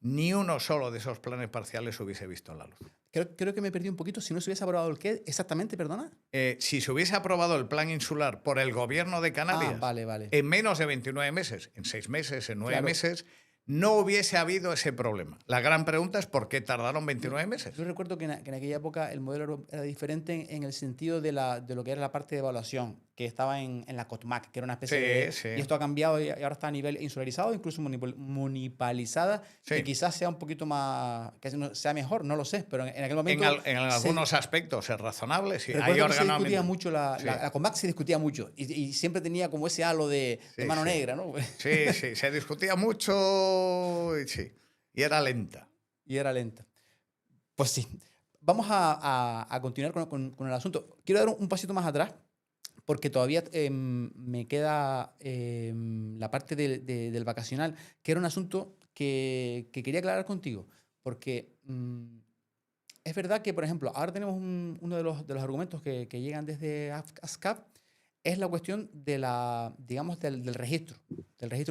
ni uno solo de esos planes parciales hubiese visto la luz. Creo que me perdí un poquito. Si no se hubiese aprobado el qué exactamente, perdona. Si se hubiese aprobado el plan insular por el gobierno de Canarias vale. en menos de 29 meses, en 6 meses, en 9 meses, no hubiese habido ese problema. La gran pregunta es ¿por qué tardaron 29 meses? Yo recuerdo que en aquella época el modelo era diferente en el sentido de lo que era la parte de evaluación, que estaba en la COTMAC, que era una especie de... Sí. Y esto ha cambiado y ahora está a nivel insularizado, incluso municipalizada, que quizás sea un poquito más... que sea mejor, no lo sé, pero en aquel momento... En algunos aspectos es razonable. Sí, hay se discutía mucho, la COTMAC se discutía mucho y siempre tenía como ese halo de mano negra, ¿no? Sí, se discutía mucho y era lenta. Pues sí. Vamos a continuar con el asunto. Quiero dar un pasito más atrás, porque todavía me queda la parte del vacacional, que era un asunto que quería aclarar contigo. Porque es verdad que, por ejemplo, ahora tenemos uno de los argumentos que llegan desde ASCAP, es la cuestión del registro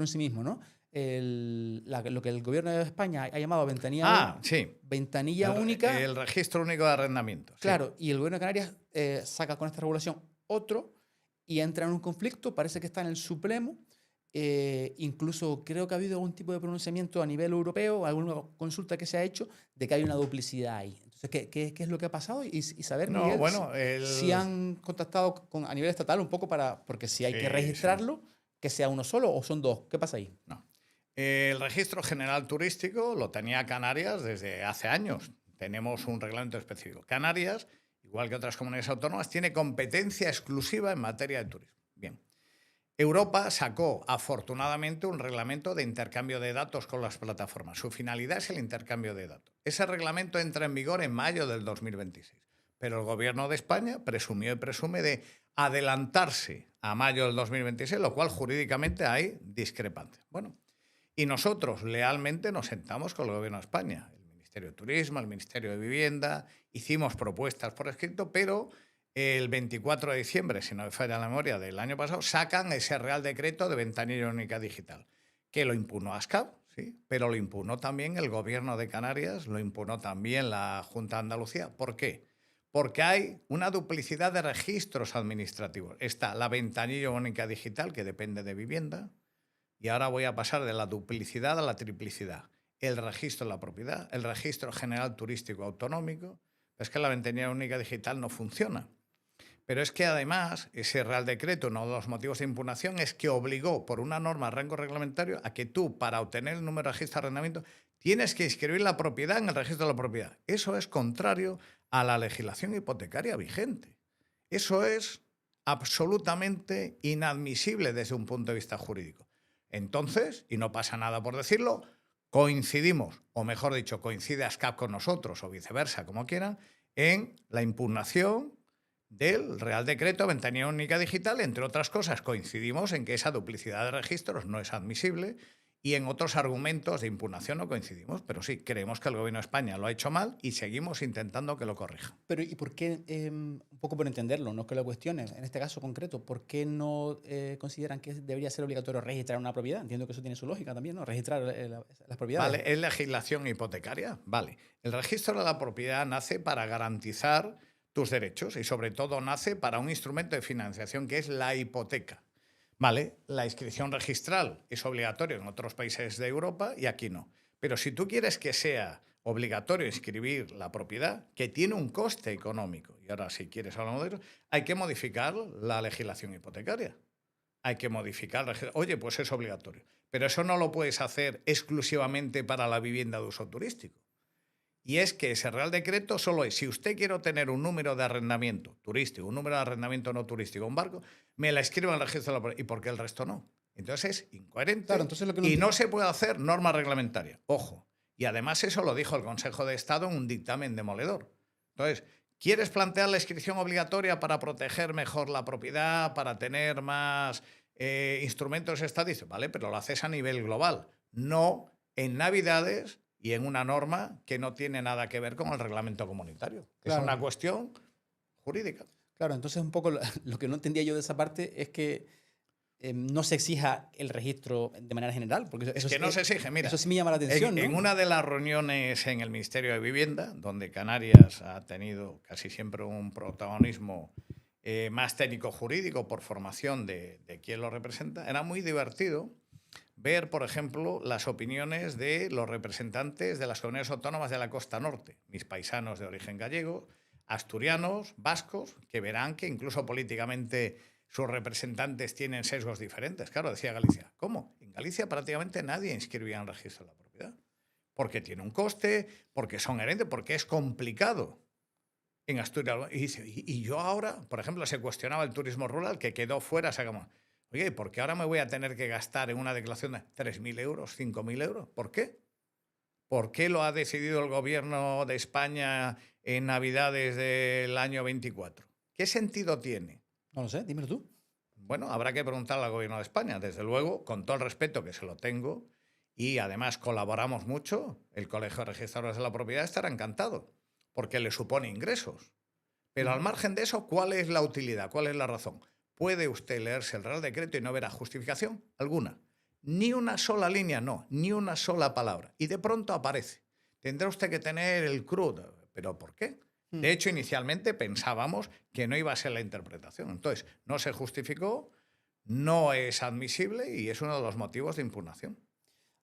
en sí mismo, ¿no? Lo que el gobierno de España ha llamado ventanilla única. El registro único de arrendamiento. Claro, y el gobierno de Canarias saca con esta regulación otro y entra en un conflicto, parece que está en el Supremo, incluso creo que ha habido algún tipo de pronunciamiento a nivel europeo, alguna consulta que se ha hecho, de que hay una duplicidad ahí. Entonces, ¿qué es lo que ha pasado? Y saber, Miguel, si han contactado a nivel estatal un poco porque si hay que registrarlo, que sea uno solo o son dos. ¿Qué pasa ahí? No. El Registro General Turístico lo tenía Canarias desde hace años. Tenemos un reglamento específico. Canarias, igual que otras comunidades autónomas, tiene competencia exclusiva en materia de turismo. Bien. Europa sacó, afortunadamente, un reglamento de intercambio de datos con las plataformas. Su finalidad es el intercambio de datos. Ese reglamento entra en vigor en mayo del 2026. Pero el gobierno de España presumió y presume de adelantarse a mayo del 2026, lo cual jurídicamente hay discrepancia. Bueno, y nosotros lealmente nos sentamos con el gobierno de España, el Ministerio de Turismo, el Ministerio de Vivienda, hicimos propuestas por escrito, pero el 24 de diciembre, si no me falla la memoria, del año pasado, sacan ese Real Decreto de ventanilla única digital, que lo impugnó ASCAP, sí, pero lo impugnó también el gobierno de Canarias, lo impugnó también la Junta de Andalucía. ¿Por qué? Porque hay una duplicidad de registros administrativos. Está la ventanilla única digital, que depende de vivienda, y ahora voy a pasar de la duplicidad a la triplicidad. El registro de la propiedad, el registro general turístico autonómico. Es que la ventanilla única digital no funciona. Pero es que además ese Real Decreto, uno de los motivos de impugnación es que obligó por una norma de rango reglamentario a que tú, para obtener el número de registro de arrendamiento, tienes que inscribir la propiedad en el registro de la propiedad. Eso es contrario a la legislación hipotecaria vigente. Eso es absolutamente inadmisible desde un punto de vista jurídico. Entonces, y no pasa nada por decirlo, Coincidimos, o mejor dicho, coincide ASCAP con nosotros, o viceversa, como quieran, en la impugnación del Real Decreto de Ventanilla Única Digital. Entre otras cosas, coincidimos en que esa duplicidad de registros no es admisible, y en otros argumentos de impugnación no coincidimos, pero sí, creemos que el Gobierno de España lo ha hecho mal y seguimos intentando que lo corrija. Pero ¿y por qué, un poco por entenderlo, no es que lo cuestione, en este caso concreto, por qué no consideran que debería ser obligatorio registrar una propiedad? Entiendo que eso tiene su lógica también, ¿no? Registrar las propiedades. Vale, ¿es legislación hipotecaria? Vale. El registro de la propiedad nace para garantizar tus derechos y sobre todo nace para un instrumento de financiación que es la hipoteca. Vale, la inscripción registral es obligatoria en otros países de Europa y aquí no. Pero si tú quieres que sea obligatorio inscribir la propiedad, que tiene un coste económico, y ahora si quieres hablar de eso, hay que modificar la legislación hipotecaria. Hay que modificar. Oye, pues es obligatorio. Pero eso no lo puedes hacer exclusivamente para la vivienda de uso turístico. Y es que ese Real Decreto solo es, si usted quiere tener un número de arrendamiento turístico, un número de arrendamiento no turístico, un barco, me la escribo en el registro de la propiedad. ¿Y por qué el resto no? Entonces es incoherente, Claro, entonces lo que y no se puede hacer norma reglamentaria. Ojo. Y además eso lo dijo el Consejo de Estado en un dictamen demoledor. Entonces, ¿quieres plantear la inscripción obligatoria para proteger mejor la propiedad, para tener más instrumentos estadísticos? Vale, pero lo haces a nivel global, no en Navidades y en una norma que no tiene nada que ver con el reglamento comunitario. Claro. Es una cuestión jurídica. Claro, entonces un poco lo que no entendía yo de esa parte es que no se exija el registro de manera general. Porque es que no se exige, mira. Eso sí me llama la atención, ¿no? En una de las reuniones en el Ministerio de Vivienda, donde Canarias ha tenido casi siempre un protagonismo más técnico-jurídico por formación de quien lo representa, era muy divertido ver, por ejemplo, las opiniones de los representantes de las comunidades autónomas de la costa norte, mis paisanos de origen gallego, asturianos, vascos, que verán que incluso políticamente sus representantes tienen sesgos diferentes. Claro, decía Galicia. ¿Cómo? En Galicia prácticamente nadie inscribía en el registro de la propiedad. Porque tiene un coste, porque son herentes, porque es complicado. En Asturias. Y dice, y yo ahora, por ejemplo, se cuestionaba el turismo rural, que quedó fuera, sacamos. Oye, ¿por qué ahora me voy a tener que gastar en una declaración de 3.000 euros, 5.000 euros? ¿Por qué? ¿Por qué lo ha decidido el Gobierno de España en Navidades del año 24? ¿Qué sentido tiene? No lo sé, dímelo tú. Bueno, habrá que preguntarle al Gobierno de España. Desde luego, con todo el respeto que se lo tengo, y además colaboramos mucho, el Colegio de Registradores de la Propiedad estará encantado, porque le supone ingresos. Pero al margen de eso, ¿cuál es la utilidad? ¿Cuál es la razón? Puede usted leerse el Real Decreto y no verá justificación alguna. Ni una sola línea, no, ni una sola palabra. Y de pronto aparece. Tendrá usted que tener el CRUD. ¿Pero por qué? De hecho, inicialmente pensábamos que no iba a ser la interpretación. Entonces, no se justificó, no es admisible y es uno de los motivos de impugnación.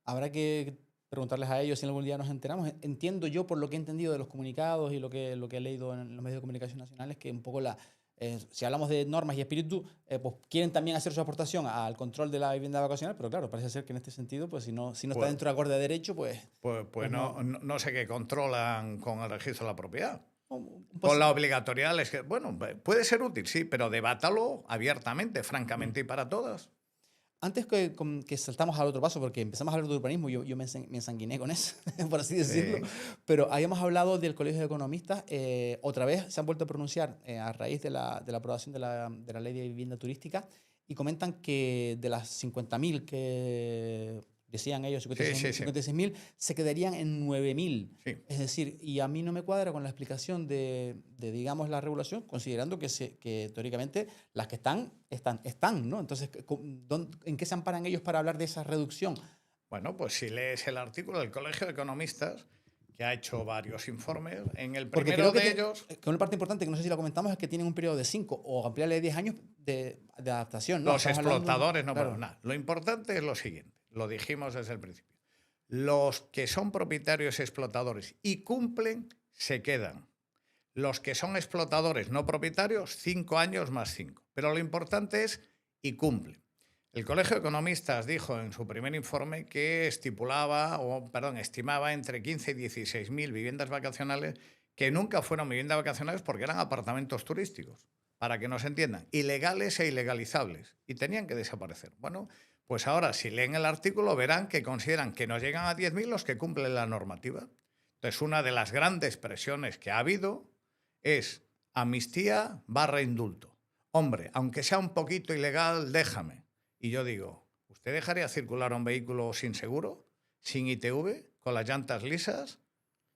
Habrá que preguntarles a ellos si algún día nos enteramos. Entiendo yo, por lo que he entendido de los comunicados y lo que he leído en los medios de comunicación nacionales, que un poco si hablamos de normas y espíritu, pues quieren también hacer su aportación al control de la vivienda vacacional, pero claro, parece ser que en este sentido, pues si no está dentro de acorde de derecho, pues no sé qué controlan con el registro de la propiedad. Con la obligatoriedad es que, bueno, puede ser útil, sí, pero debátalo abiertamente, francamente y para todas. Antes que saltamos al otro paso, porque empezamos a hablar de urbanismo, yo me ensanguiné con eso, por así decirlo, pero habíamos hablado del Colegio de Economistas, otra vez se han vuelto a pronunciar a raíz de la aprobación de la Ley de Vivienda Turística, y comentan que de las 50.000 que decían ellos, 56.000, se quedarían en 9.000. Sí. Es decir, y a mí no me cuadra con la explicación de digamos, la regulación, considerando que teóricamente las que están, ¿no? Entonces, ¿en qué se amparan ellos para hablar de esa reducción? Bueno, pues si lees el artículo del Colegio de Economistas, que ha hecho varios informes, en el primero de ellos... Que una parte importante, que no sé si lo comentamos, es que tienen un periodo de 5 o ampliarle de 10 años de adaptación, ¿no? Los explotadores no pueden nada. Lo importante es lo siguiente, lo dijimos desde el principio. Los que son propietarios explotadores y cumplen, se quedan. Los que son explotadores no propietarios, 5 años más 5. Pero lo importante es y cumplen. El Colegio de Economistas dijo en su primer informe que estimaba entre 15 y 16.000 viviendas vacacionales que nunca fueron viviendas vacacionales porque eran apartamentos turísticos, para que nos entiendan, ilegales e ilegalizables, y tenían que desaparecer. Bueno, Pues ahora, si leen el artículo, verán que consideran que no llegan a 10.000 los que cumplen la normativa. Entonces, una de las grandes presiones que ha habido es amnistía / indulto. Hombre, aunque sea un poquito ilegal, déjame. Y yo digo, ¿usted dejaría circular un vehículo sin seguro, sin ITV, con las llantas lisas,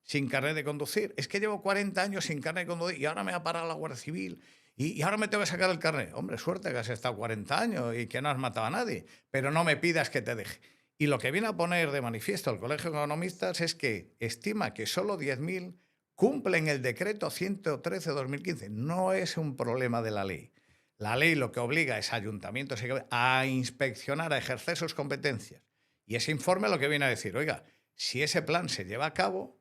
sin carnet de conducir? Es que llevo 40 años sin carnet de conducir y ahora me ha parado la Guardia Civil y ahora me tengo que sacar el carnet. Hombre, suerte que has estado 40 años y que no has matado a nadie, pero no me pidas que te deje. Y lo que viene a poner de manifiesto el Colegio de Economistas es que estima que solo 10.000 cumplen el decreto 113/2015. No es un problema de la ley. La ley lo que obliga es a ayuntamientos a inspeccionar, a ejercer sus competencias. Y ese informe lo que viene a decir, oiga, si ese plan se lleva a cabo,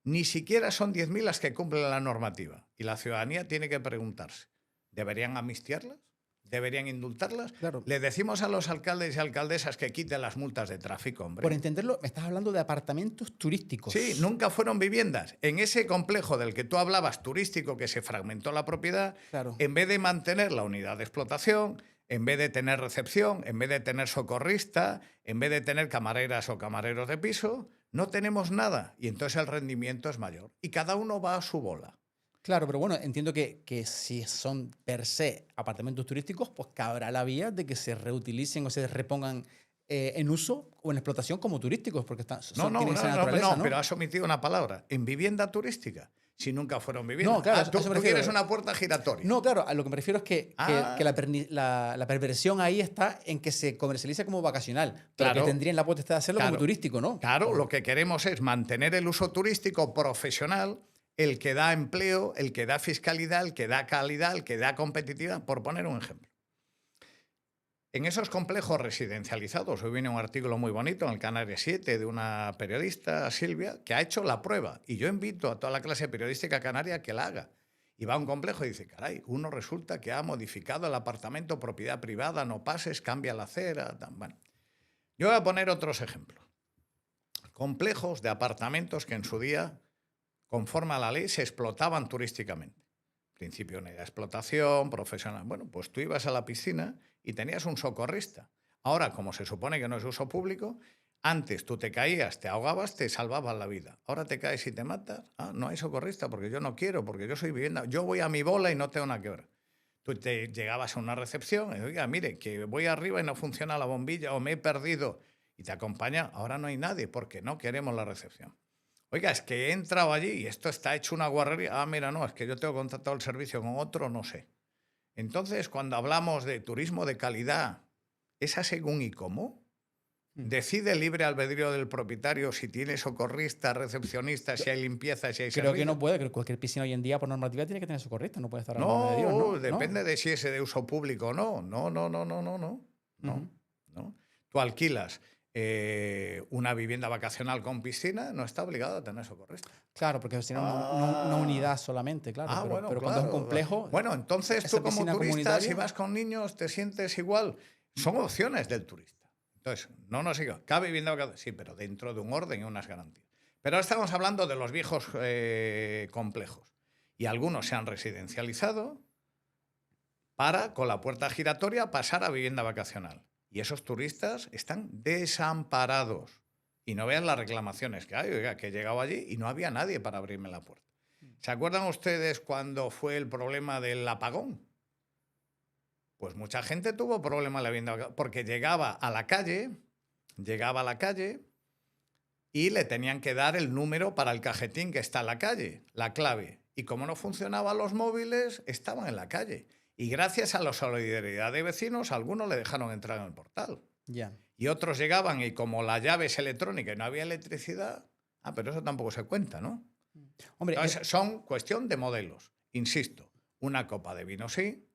ni siquiera son 10.000 las que cumplen la normativa. Y la ciudadanía tiene que preguntarse, ¿deberían amnistiarlas? ¿Deberían indultarlas? Claro. Le decimos a los alcaldes y alcaldesas que quiten las multas de tráfico, hombre. Por entenderlo, me estás hablando de apartamentos turísticos. Sí, nunca fueron viviendas. En ese complejo del que tú hablabas, turístico, que se fragmentó la propiedad, Claro. en vez de mantener la unidad de explotación, en vez de tener recepción, en vez de tener socorrista, en vez de tener camareras o camareros de piso, no tenemos nada. Y entonces el rendimiento es mayor. Y cada uno va a su bola. Claro, pero bueno, entiendo que si son per se apartamentos turísticos, pues cabrá la vía de que se reutilicen o se repongan en uso o en explotación como turísticos, porque tienen esa naturaleza, ¿no? Pero has omitido una palabra. En vivienda turística, si nunca fueron viviendas. No, claro, tú quieres una puerta giratoria. No, claro, a lo que me refiero es que la perversión ahí está en que se comercializa como vacacional, pero Claro. que tendrían la potestad de hacerlo como turístico, ¿no? Claro, lo que queremos es mantener el uso turístico profesional, el que da empleo, el que da fiscalidad, el que da calidad, el que da competitividad, por poner un ejemplo. En esos complejos residencializados, hoy viene un artículo muy bonito en el Canarias 7 de una periodista, Silvia, que ha hecho la prueba. Y yo invito a toda la clase periodística canaria que la haga. Y va a un complejo y dice, caray, uno resulta que ha modificado el apartamento, propiedad privada, no pases, cambia la acera. Bueno, yo voy a poner otros ejemplos. Complejos de apartamentos que en su día, conforme a la ley, se explotaban turísticamente. Principio de explotación, profesional. Bueno, pues tú ibas a la piscina y tenías un socorrista. Ahora, como se supone que no es uso público, antes tú te caías, te ahogabas, te salvabas la vida. Ahora te caes y te matas. Ah, no hay socorrista porque yo no quiero, porque yo soy vivienda. Yo voy a mi bola y no tengo nada que ver. Tú te llegabas a una recepción y, oiga, mire, que voy arriba y no funciona la bombilla o me he perdido y te acompaña. Ahora no hay nadie porque no queremos la recepción. Oiga, es que he entrado allí y esto está hecho una guarrería. Ah, mira, no, es que yo tengo contratado el servicio con otro, no sé. Entonces, cuando hablamos de turismo de calidad, ¿es a según y cómo? ¿Decide el libre albedrío del propietario si tiene socorrista, recepcionista, si hay limpieza, si hay Creo servicio? que no puede, que cualquier piscina hoy en día por normativa tiene que tener socorrista, no puede estar a la mano No, de Dios, ¿no? depende de si es de uso público o no. No. Tú alquilas una vivienda vacacional con piscina, no está obligado a tener socorrista. Claro, porque sería una unidad solamente, claro. Pero cuando es un complejo. Bueno, entonces tú como turista, si vas con niños, te sientes igual. Son opciones del turista. Entonces, no nos diga, ¿cabe vivienda vacacional? Sí, pero dentro de un orden y unas garantías. Pero ahora estamos hablando de los viejos complejos. Y algunos se han residencializado para, con la puerta giratoria, pasar a vivienda vacacional. Y esos turistas están desamparados. Y no vean las reclamaciones que hay. Oiga, que he llegado allí y no había nadie para abrirme la puerta. ¿Se acuerdan ustedes cuando fue el problema del apagón? Pues mucha gente tuvo problemas en la vivienda porque llegaba a la calle y le tenían que dar el número para el cajetín que está en la calle, la clave. Y como no funcionaban los móviles, estaban en la calle. Y gracias a la solidaridad de vecinos, algunos le dejaron entrar en el portal. Ya. Y otros llegaban y como la llave es electrónica y no había electricidad, pero eso tampoco se cuenta, ¿no? Hombre, entonces, son cuestión de modelos. Insisto, una copa de vino sí,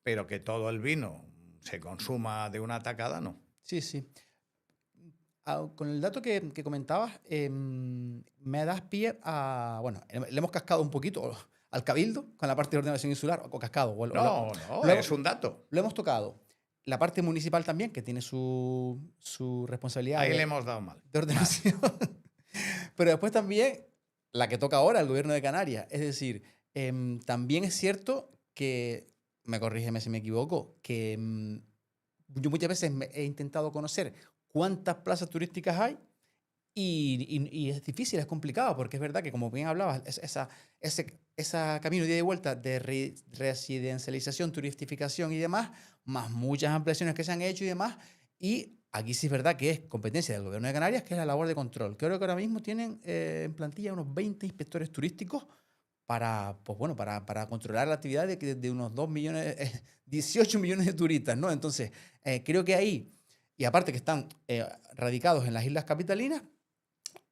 pero que todo el vino se consuma de una tacada, no. Sí. Con el dato que comentabas, me das pie a... Bueno, le hemos cascado un poquito al Cabildo con la parte de ordenación insular, o cascado. Es un dato. Lo hemos tocado. La parte municipal también, que tiene su responsabilidad. Ahí le hemos dado mal. De ordenación. Pero después también la que toca ahora, el gobierno de Canarias. Es decir, también es cierto que, me corrígeme si me equivoco, que yo muchas veces he intentado conocer cuántas plazas turísticas hay y es difícil, es complicado, porque es verdad que, como bien hablabas, ese camino de ida y vuelta de residencialización, turistificación y demás, más muchas ampliaciones que se han hecho y demás, y aquí sí es verdad que es competencia del Gobierno de Canarias, que es la labor de control. Creo que ahora mismo tienen en plantilla unos 20 inspectores turísticos para, pues bueno, para controlar la actividad de unos 2 millones, 18 millones de turistas, ¿no? Entonces, creo que ahí, y aparte que están radicados en las islas capitalinas,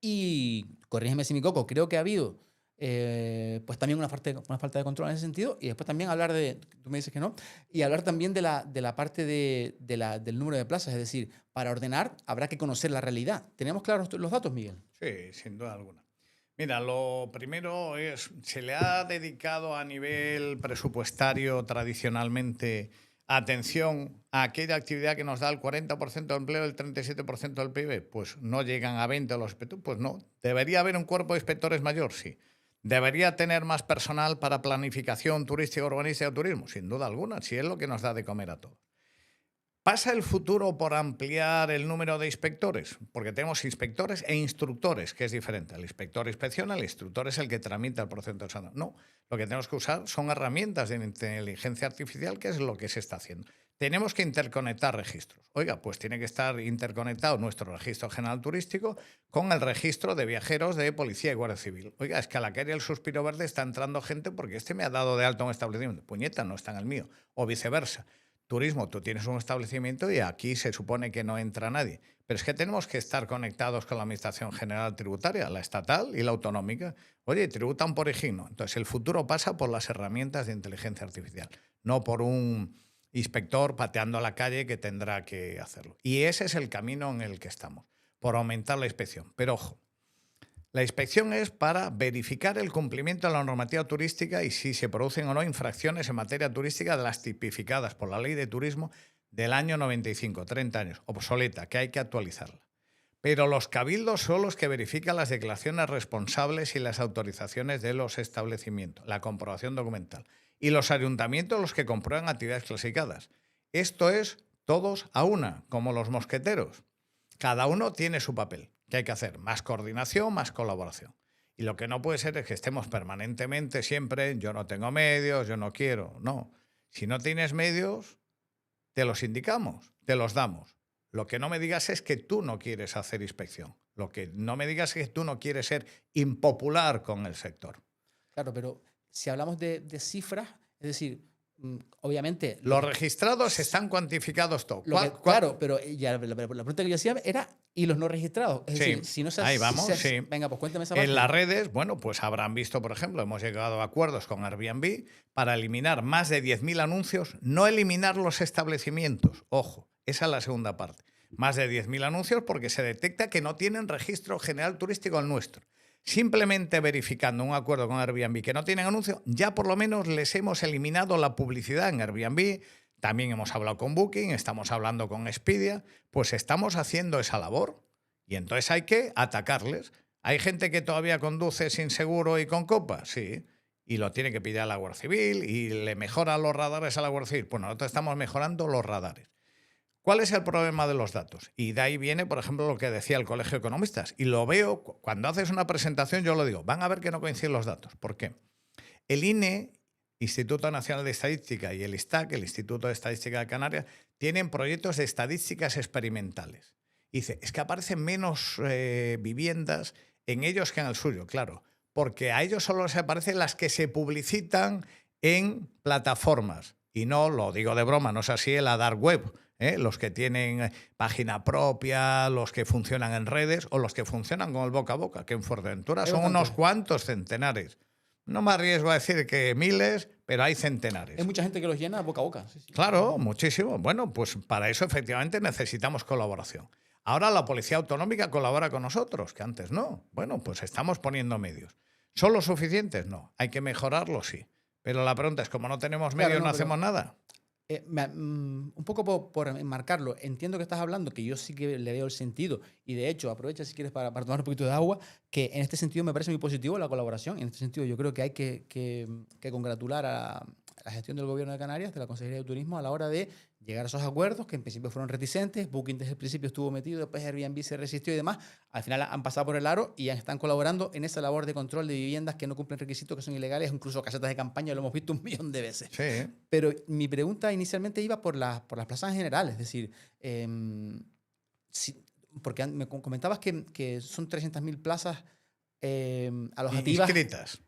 y corrígeme si me equivoco, creo que ha habido pues también una falta de control en ese sentido. Y después también hablar de, tú me dices que no, y hablar también de la parte del número de plazas. Es decir, para ordenar habrá que conocer la realidad. ¿Tenemos claros los datos, Miguel? Sí, sin duda alguna. Mira, lo primero es, se le ha dedicado a nivel presupuestario tradicionalmente atención a aquella actividad que nos da el 40% de empleo, el 37% del PIB. Pues no llegan a 20 los inspectores. Pues no. ¿Debería haber un cuerpo de inspectores mayor? Sí. ¿Debería tener más personal para planificación turística, urbanística y turismo? Sin duda alguna, si es lo que nos da de comer a todos. ¿Pasa el futuro por ampliar el número de inspectores? Porque tenemos inspectores e instructores, que es diferente. El inspector inspecciona, el instructor es el que tramita el proceso de examen. No, lo que tenemos que usar son herramientas de inteligencia artificial, que es lo que se está haciendo. Tenemos que interconectar registros. Oiga, pues tiene que estar interconectado nuestro registro general turístico con el registro de viajeros de Policía y Guardia Civil. Oiga, es que a la calle El Suspiro Verde está entrando gente porque este me ha dado de alta un establecimiento. Puñeta, no está en el mío. O viceversa. Turismo, tú tienes un establecimiento y aquí se supone que no entra nadie. Pero es que tenemos que estar conectados con la Administración General Tributaria, la estatal y la autonómica. Oye, tributan por IGINO. Entonces, el futuro pasa por las herramientas de inteligencia artificial, no por un inspector pateando a la calle que tendrá que hacerlo. Y ese es el camino en el que estamos, por aumentar la inspección. Pero ojo, la inspección es para verificar el cumplimiento de la normativa turística y si se producen o no infracciones en materia turística de las tipificadas por la Ley de Turismo del año 95, 30 años, obsoleta, que hay que actualizarla. Pero los cabildos son los que verifican las declaraciones responsables y las autorizaciones de los establecimientos, la comprobación documental. Y los ayuntamientos los que comprueban actividades clasificadas. Esto es todos a una, como los mosqueteros. Cada uno tiene su papel. ¿Qué hay que hacer? Más coordinación, más colaboración. Y lo que no puede ser es que estemos permanentemente siempre, yo no tengo medios, yo no quiero. No. Si no tienes medios, te los indicamos, te los damos. Lo que no me digas es que tú no quieres hacer inspección. Lo que no me digas es que tú no quieres ser impopular con el sector. Claro, pero si hablamos de cifras, es decir, obviamente... Los registrados están cuantificados todo. Claro, pero ya la pregunta que yo hacía era, ¿y los no registrados? Es decir, si no se ahí vamos, sí. Venga, pues cuéntame esa parte. En las redes, bueno, pues habrán visto, por ejemplo, hemos llegado a acuerdos con Airbnb para eliminar más de 10.000 anuncios, no eliminar los establecimientos. Ojo, esa es la segunda parte. Más de 10.000 anuncios porque se detecta que no tienen registro general turístico el nuestro. Simplemente verificando un acuerdo con Airbnb que no tienen anuncio, ya por lo menos les hemos eliminado la publicidad en Airbnb. También hemos hablado con Booking, estamos hablando con Expedia, pues estamos haciendo esa labor y entonces hay que atacarles. ¿Hay gente que todavía conduce sin seguro y con copa? Sí, y lo tiene que pillar la Guardia Civil y le mejora los radares a la Guardia Civil. Pues nosotros estamos mejorando los radares. ¿Cuál es el problema de los datos? Y de ahí viene, por ejemplo, lo que decía el Colegio de Economistas. Y lo veo, cuando haces una presentación, yo lo digo, van a ver que no coinciden los datos. ¿Por qué? El INE, Instituto Nacional de Estadística, y el ISTAC, el Instituto de Estadística de Canarias, tienen proyectos de estadísticas experimentales. Y dice, es que aparecen menos viviendas en ellos que en el suyo, claro, porque a ellos solo les aparecen las que se publicitan en plataformas. Y no, lo digo de broma, no es así en la dark web. Los que tienen página propia, los que funcionan en redes o los que funcionan con el boca a boca, que en Fuerteventura son unos cuantos centenares. No me arriesgo a decir que miles, pero hay centenares. Hay mucha gente que los llena boca a boca. Sí. Claro, muchísimo. Bueno, pues para eso efectivamente necesitamos colaboración. Ahora la Policía Autonómica colabora con nosotros, que antes no. Bueno, pues estamos poniendo medios. ¿Son los suficientes? No. ¿Hay que mejorarlos? Sí. Pero la pregunta es, como no tenemos medios, no hacemos nada. Un poco por enmarcarlo, entiendo que estás hablando, que yo sí que le veo el sentido, y de hecho, aprovecha si quieres para tomar un poquito de agua, que en este sentido me parece muy positivo la colaboración. En este sentido yo creo que hay que congratular la gestión del gobierno de Canarias, de la Consejería de Turismo, a la hora de llegar a esos acuerdos, que en principio fueron reticentes. Booking desde el principio estuvo metido, después Airbnb se resistió y demás. Al final han pasado por el aro y ya están colaborando en esa labor de control de viviendas que no cumplen requisitos, que son ilegales, incluso casetas de campaña, lo hemos visto 1.000.000 de veces. Sí. Pero mi pregunta inicialmente iba por las plazas en general, es decir, porque me comentabas que son 300.000 plazas alojativas inscritas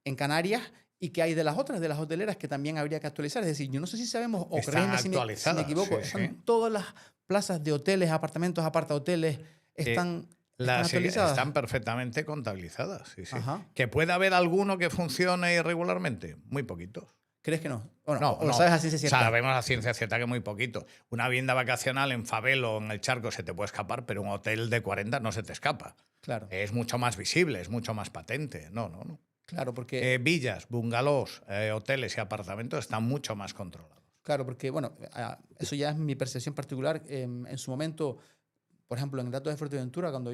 en Canarias y que hay de las otras, de las hoteleras, que también habría que actualizar. Es decir, yo no sé si sabemos, o corrígeme si me equivoco, sí, están todas las plazas de hoteles, apartamentos, apartahoteles, están actualizadas. Están perfectamente contabilizadas. Sí, sí. ¿Que pueda haber alguno que funcione irregularmente? Muy poquitos. ¿Crees que no? Bueno, no, ¿o sabes a ciencia cierta? Sabemos a ciencia cierta que muy poquito. Una vivienda vacacional en Fabel o en el Charco se te puede escapar, pero un hotel de 40 no se te escapa. Claro. Es mucho más visible, es mucho más patente. No. Claro, porque... villas, bungalows, hoteles y apartamentos están mucho más controlados. Claro, porque, bueno, eso ya es mi percepción particular. En su momento, por ejemplo, en datos de Fuerteventura, cuando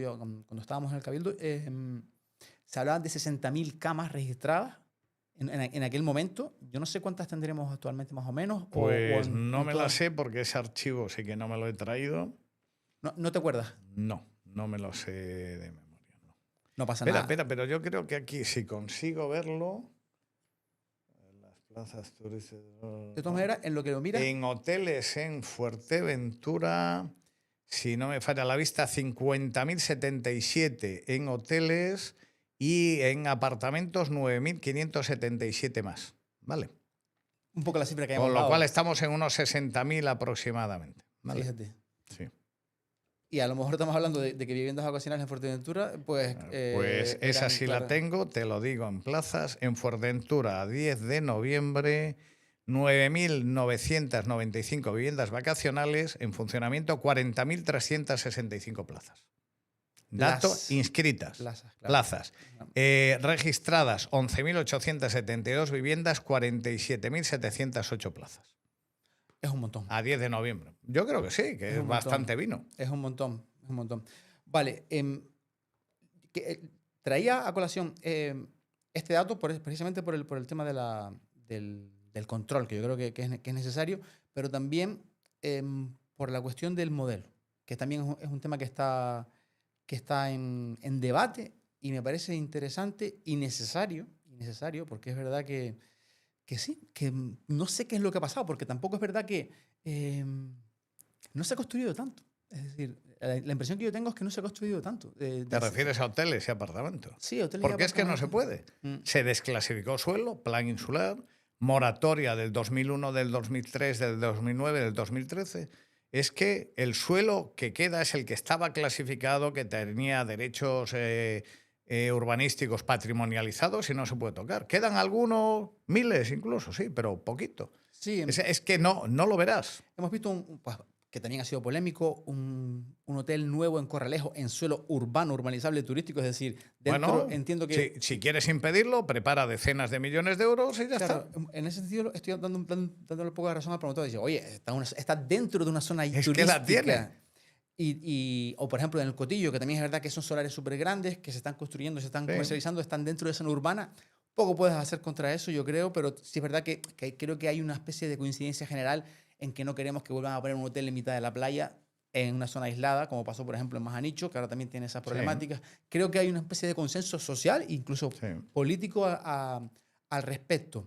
estábamos en el Cabildo, se hablaban de 60.000 camas registradas en aquel momento. Yo no sé cuántas tendremos actualmente más o menos. Pues no me la sé porque ese archivo sí que no me lo he traído. ¿No te acuerdas? No me lo sé de memoria. No pasa nada. Espera, pero yo creo que aquí, si consigo verlo, las plazas turísticas... De todas maneras, en lo que lo miras... En hoteles en Fuerteventura, si no me falla la vista, 50.077 en hoteles y en apartamentos 9.577 más. ¿Vale? Un poco la cifra que hemos Con lo dado. cual estamos en unos 60.000 aproximadamente. ¿Vale? Fíjate. Sí. Y a lo mejor estamos hablando de que viviendas vacacionales en Fuerteventura, pues... Pues esa sí claro, la tengo, te lo digo en plazas. En Fuerteventura, a 10 de noviembre, 9.995 viviendas vacacionales, en funcionamiento 40.365 plazas. Inscritas. Plazas. Registradas 11.872 viviendas, 47.708 plazas. Es un montón. A 10 de noviembre. Yo creo que sí, que es bastante vino. Es un montón. Vale. Traía a colación este dato precisamente por el tema del control, que yo creo que es necesario, pero también por la cuestión del modelo, que también es un tema que está en debate y me parece interesante y necesario, porque es verdad que sí, que no sé qué es lo que ha pasado, porque tampoco es verdad que no se ha construido tanto. Es decir, la impresión que yo tengo es que no se ha construido tanto. ¿Te refieres a hoteles y apartamentos? Sí, hoteles porque y es que no se puede. Se desclasificó suelo, plan insular, moratoria del 2001, del 2003, del 2009, del 2013. Es que el suelo que queda es el que estaba clasificado, que tenía derechos urbanísticos patrimonializados y no se puede tocar. Quedan algunos, miles incluso, sí, pero poquito. Sí, es que no lo verás. Hemos visto que también ha sido polémico, un hotel nuevo en Corralejo en suelo urbano, urbanizable, turístico, es decir, dentro, entiendo que... Si quieres impedirlo, prepara decenas de millones de euros y ya está. En ese sentido estoy dándole un poco de razón al promotor. Dice, oye, está dentro de una zona turística. Es que la tiene. O, por ejemplo, en el Cotillo, que también es verdad que son solares súper grandes, que se están construyendo, se están comercializando, están dentro de zona urbana. Poco puedes hacer contra eso, yo creo, pero sí es verdad que creo que hay una especie de coincidencia general en que no queremos que vuelvan a poner un hotel en mitad de la playa en una zona aislada, como pasó, por ejemplo, en Majanicho, que ahora también tiene esas problemáticas. Sí. Creo que hay una especie de consenso social, incluso político, al respecto.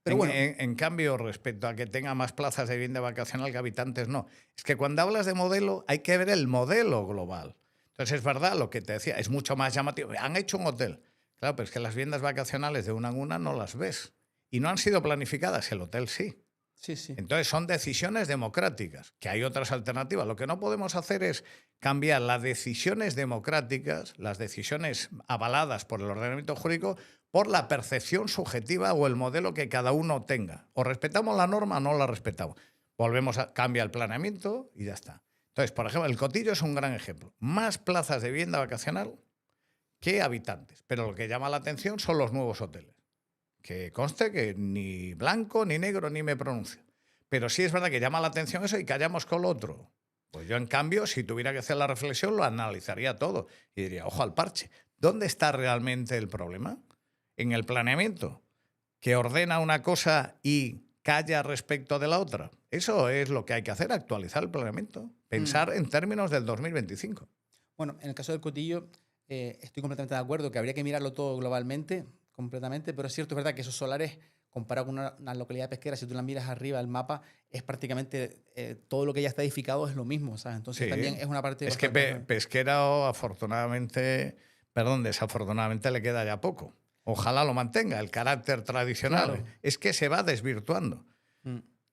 Pero bueno. En cambio, respecto a que tenga más plazas de vivienda vacacional que habitantes, no. Es que cuando hablas de modelo, hay que ver el modelo global. Entonces, es verdad lo que te decía, es mucho más llamativo. Han hecho un hotel. Claro, pero es que las viviendas vacacionales de una en una no las ves. Y no han sido planificadas, el hotel sí. Sí, sí. Entonces son decisiones democráticas, que hay otras alternativas. Lo que no podemos hacer es cambiar las decisiones democráticas, las decisiones avaladas por el ordenamiento jurídico, por la percepción subjetiva o el modelo que cada uno tenga. O respetamos la norma o no la respetamos. Cambia el planeamiento y ya está. Entonces, por ejemplo, el Cotillo es un gran ejemplo. Más plazas de vivienda vacacional que habitantes. Pero lo que llama la atención son los nuevos hoteles. Que conste que ni blanco, ni negro, ni me pronuncio. Pero sí es verdad que llama la atención eso y callamos con lo otro. Pues yo, en cambio, si tuviera que hacer la reflexión, lo analizaría todo. Y diría, ojo al parche. ¿Dónde está realmente el problema? ¿En el planeamiento? que ordena una cosa y calla respecto de la otra. Eso es lo que hay que hacer, actualizar el planeamiento, pensar en términos del 2025. Bueno, en el caso del Cotillo, estoy completamente de acuerdo que habría que mirarlo todo globalmente, completamente, pero es cierto, es verdad que esos solares, comparado con una localidad pesquera, si tú la miras arriba del mapa, es prácticamente todo lo que ya está edificado es lo mismo, ¿sabes? Entonces Sí, también es una parte es que Pesquera, desafortunadamente le queda ya poco. Ojalá lo mantenga, el carácter tradicional. Claro. Es que se va desvirtuando.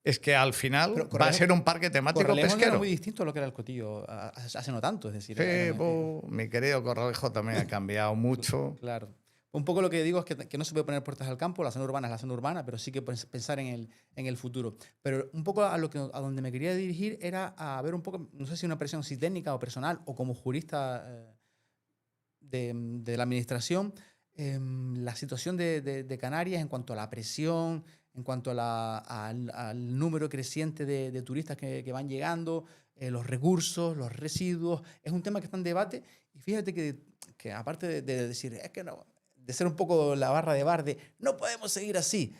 Es que al final va a ser un parque temático Corralejo pesquero. era muy distinto a lo que era el Cotillo hace no tanto, es decir. Sí, mi querido Corralejo también ha cambiado mucho. Claro. Un poco lo que digo es que no se puede poner puertas al campo, la zona urbana es la zona urbana, pero sí que pensar en el futuro. Pero un poco a donde me quería dirigir era a ver un poco, no sé si una presión si técnica o personal o como jurista de la administración, la situación de Canarias en cuanto a la presión, en cuanto al número creciente de turistas que van llegando, los recursos, los residuos. Es un tema que está en debate y fíjate que aparte de decir, es que no, de ser un poco la barra de bar de no podemos seguir así.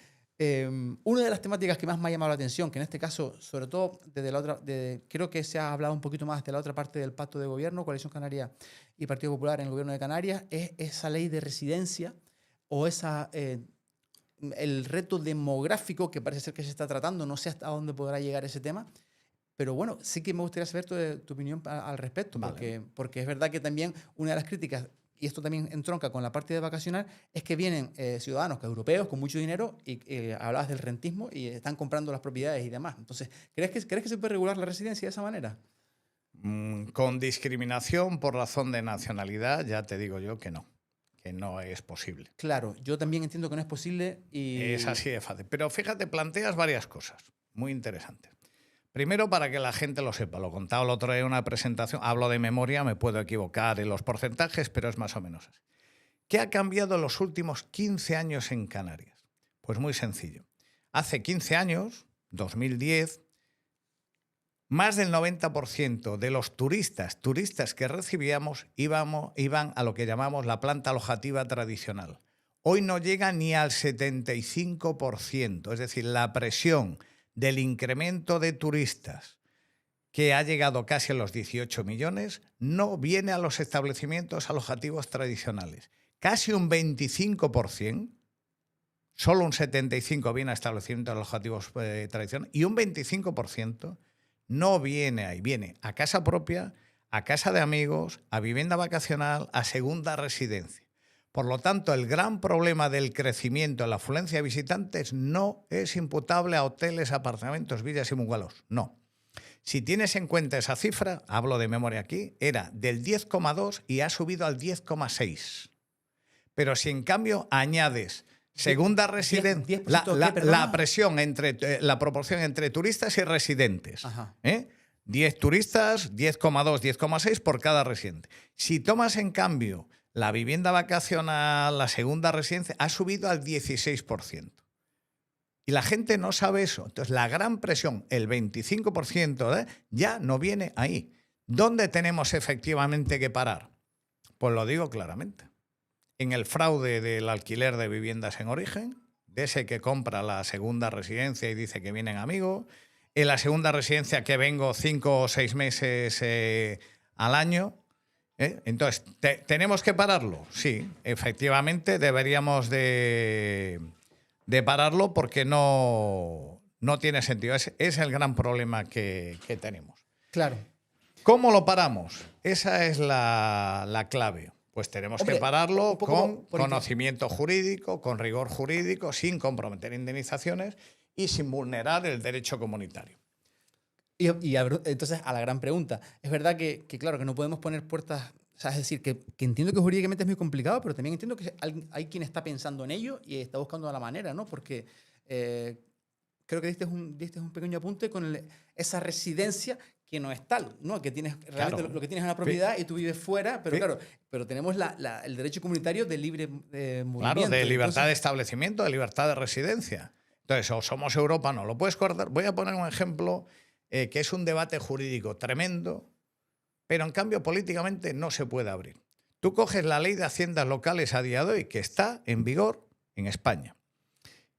Una de las temáticas que más me ha llamado la atención, que en este caso, sobre todo desde la otra, creo que se ha hablado un poquito más de la otra parte del pacto de gobierno, Coalición Canaria y Partido Popular en el gobierno de Canarias, es esa ley de residencia o el reto demográfico que parece ser que se está tratando. No sé hasta dónde podrá llegar ese tema. Pero bueno, sí que me gustaría saber tu opinión al respecto, Vale. porque es verdad que también una de las críticas, y esto también entronca con la parte de vacacional, es que vienen ciudadanos europeos con mucho dinero y hablabas del rentismo y están comprando las propiedades y demás. Entonces, ¿crees que se puede regular la residencia de esa manera? Con discriminación por razón de nacionalidad, ya te digo yo que no es posible. Claro, yo también entiendo que no es posible y... Es así de fácil. Pero fíjate, planteas varias cosas muy interesantes. Primero, para que la gente lo sepa, lo contaba el otro día en una presentación, hablo de memoria, me puedo equivocar en los porcentajes, pero es más o menos así. ¿Qué ha cambiado en los últimos 15 años en Canarias? Pues muy sencillo. Hace 15 años, 2010, más del 90% de los turistas que recibíamos iban a lo que llamamos la planta alojativa tradicional. Hoy no llega ni al 75%, es decir, la presión del incremento de turistas que ha llegado casi a los 18 millones, no viene a los establecimientos alojativos tradicionales. Casi un 25%, solo un 75% viene a establecimientos alojativos tradicionales y un 25% no viene ahí, viene a casa propia, a casa de amigos, a vivienda vacacional, a segunda residencia. Por lo tanto, el gran problema del crecimiento en la afluencia de visitantes no es imputable a hoteles, apartamentos, villas y bungalows. No. Si tienes en cuenta esa cifra, hablo de memoria aquí, era del 10,2 y ha subido al 10,6. Pero si en cambio añades segunda residencia, la presión la proporción entre turistas y residentes, 10 turistas, 10,2, 10,6 por cada residente. Si tomas en cambio la vivienda vacacional, la segunda residencia, ha subido al 16%. Y la gente no sabe eso. Entonces, la gran presión, el 25%, ya no viene ahí. ¿Dónde tenemos efectivamente que parar? Pues lo digo claramente. En el fraude del alquiler de viviendas en origen, de ese que compra la segunda residencia y dice que vienen amigos, en la segunda residencia que vengo 5 o 6 meses al año. Entonces, ¿tenemos que pararlo? Sí, efectivamente deberíamos de pararlo porque no tiene sentido. Es el gran problema que tenemos. Claro. ¿Cómo lo paramos? Esa es la clave. Pues tenemos que pararlo con conocimiento jurídico, con rigor jurídico, sin comprometer indemnizaciones y sin vulnerar el derecho comunitario. Y entonces, a la gran pregunta, es verdad que claro, que no podemos poner puertas, o sea, es decir, que entiendo que jurídicamente es muy complicado, pero también entiendo que hay quien está pensando en ello y está buscando la manera, ¿no? Porque creo que diste un pequeño apunte con esa residencia que no es tal, ¿no? Que tienes realmente lo que tienes es una propiedad y tú vives fuera, pero claro, pero tenemos el derecho comunitario de libre movimiento. Claro, de libertad de establecimiento, de libertad de residencia. Entonces, o somos Europa, no lo puedes cortar. Voy a poner un ejemplo que es un debate jurídico tremendo, pero en cambio políticamente no se puede abrir. Tú coges la ley de haciendas locales a día de hoy, que está en vigor en España.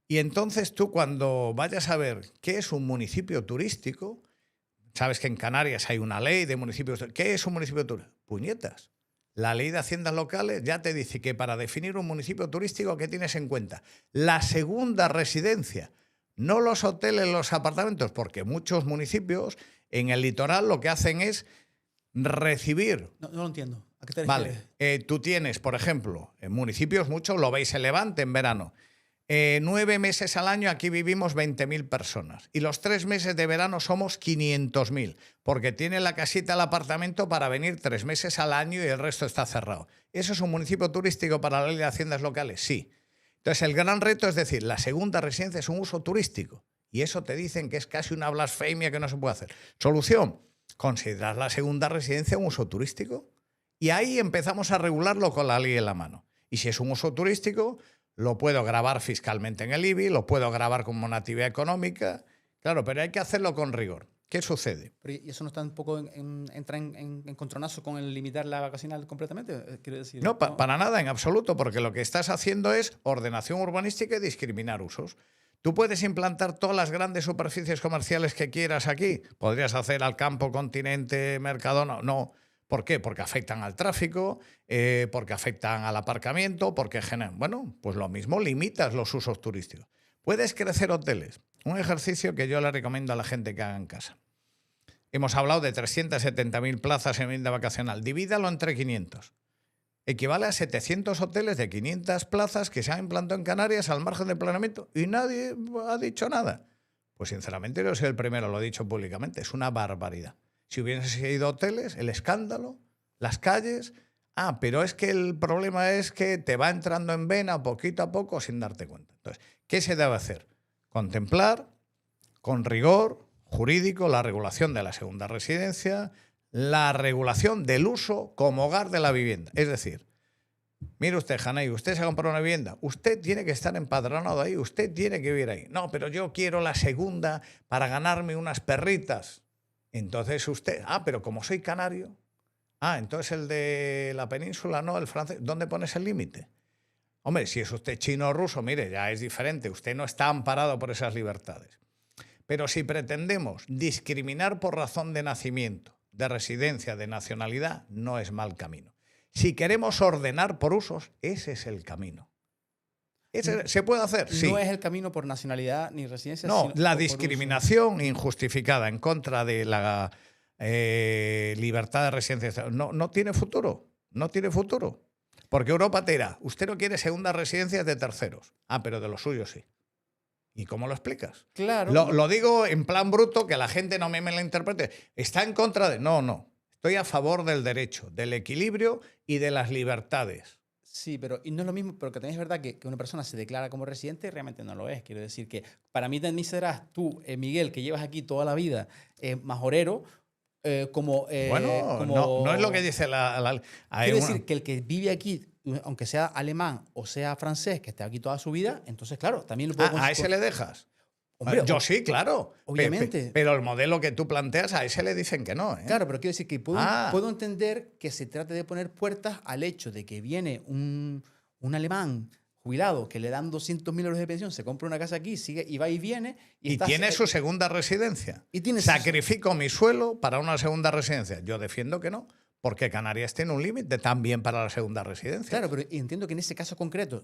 Y entonces tú cuando vayas a ver qué es un municipio turístico, sabes que en Canarias hay una ley de municipios. ¿Qué es un municipio turístico? Puñetas. La ley de haciendas locales ya te dice que para definir un municipio turístico, ¿qué tienes en cuenta? La segunda residencia, no los hoteles, los apartamentos, porque muchos municipios en el litoral lo que hacen es recibir. No lo entiendo. ¿A qué te refieres? Vale, tú tienes, por ejemplo, en municipios muchos, lo veis en Levante en verano. 9 meses al año aquí vivimos 20.000 personas y los 3 meses de verano somos 500.000 porque tiene la casita, el apartamento para venir 3 meses al año y el resto está cerrado. ¿Eso es un municipio turístico para la ley de haciendas locales? Sí. Entonces el gran reto es decir, la segunda residencia es un uso turístico y eso te dicen que es casi una blasfemia que no se puede hacer. Solución, considerar la segunda residencia un uso turístico y ahí empezamos a regularlo con la ley en la mano. Y si es un uso turístico, lo puedo gravar fiscalmente en el IBI, lo puedo grabar como una actividad económica. Claro, pero hay que hacerlo con rigor. ¿Qué sucede? Pero ¿y eso no está un poco entra en encontronazo con el limitar la vacacional completamente? Quiero decir, No, para nada, en absoluto, porque lo que estás haciendo es ordenación urbanística y discriminar usos. Tú puedes implantar todas las grandes superficies comerciales que quieras aquí. Podrías hacer al campo, continente, Mercadona. No. ¿Por qué? Porque afectan al tráfico, porque afectan al aparcamiento, porque generan... Bueno, pues lo mismo, limitas los usos turísticos. Puedes crecer hoteles. Un ejercicio que yo le recomiendo a la gente que haga en casa. Hemos hablado de 370.000 plazas en vivienda vacacional. Divídalo entre 500. Equivale a 700 hoteles de 500 plazas que se han implantado en Canarias al margen del planeamiento y nadie ha dicho nada. Pues sinceramente yo soy el primero, lo he dicho públicamente. Es una barbaridad. Si hubiesen ido hoteles, el escándalo, las calles... pero es que el problema es que te va entrando en vena poquito a poco sin darte cuenta. Entonces, ¿qué se debe hacer? Contemplar con rigor jurídico la regulación de la segunda residencia, la regulación del uso como hogar de la vivienda. Es decir, mire usted, Janay, usted se ha comprado una vivienda, usted tiene que estar empadronado ahí, usted tiene que vivir ahí. No, pero yo quiero la segunda para ganarme unas perritas. Entonces usted, pero como soy canario, entonces el de la península no, el francés, ¿dónde pones el límite? Hombre, si es usted chino o ruso, mire, ya es diferente, usted no está amparado por esas libertades. Pero si pretendemos discriminar por razón de nacimiento, de residencia, de nacionalidad, no es mal camino. Si queremos ordenar por usos, ese es el camino. ¿Se puede hacer? Sí. No es el camino por nacionalidad ni residencia. No, sino la discriminación injustificada en contra de la libertad de residencia no tiene futuro. No tiene futuro. Porque Europa te dirá, usted no quiere segundas residencias de terceros. Pero de los suyos sí. ¿Y cómo lo explicas? Claro. Lo digo en plan bruto, que la gente no me la interprete. Está en contra de... No. Estoy a favor del derecho, del equilibrio y de las libertades. Sí, pero y no es lo mismo, pero que también es verdad que una persona se declara como residente y realmente no lo es. Quiero decir que para mí también serás tú, Miguel, que llevas aquí toda la vida, majorero, como... no es lo que dice Quiero decir que el que vive aquí, aunque sea alemán o sea francés, que esté aquí toda su vida, entonces, claro, también lo puedo... ¿A ese le dejas? Hombre, yo sí, claro. Obviamente. Pero el modelo que tú planteas, a ese le dicen que no. Claro, pero quiero decir que puedo entender que se trate de poner puertas al hecho de que viene un alemán jubilado que le dan 200.000 euros de pensión, se compra una casa aquí, sigue y va y viene. Y tiene su segunda residencia. Y Sacrifico mi suelo para una segunda residencia. Yo defiendo que no. Porque Canarias tiene un límite también para la segunda residencia. Claro, pero entiendo que en ese caso concreto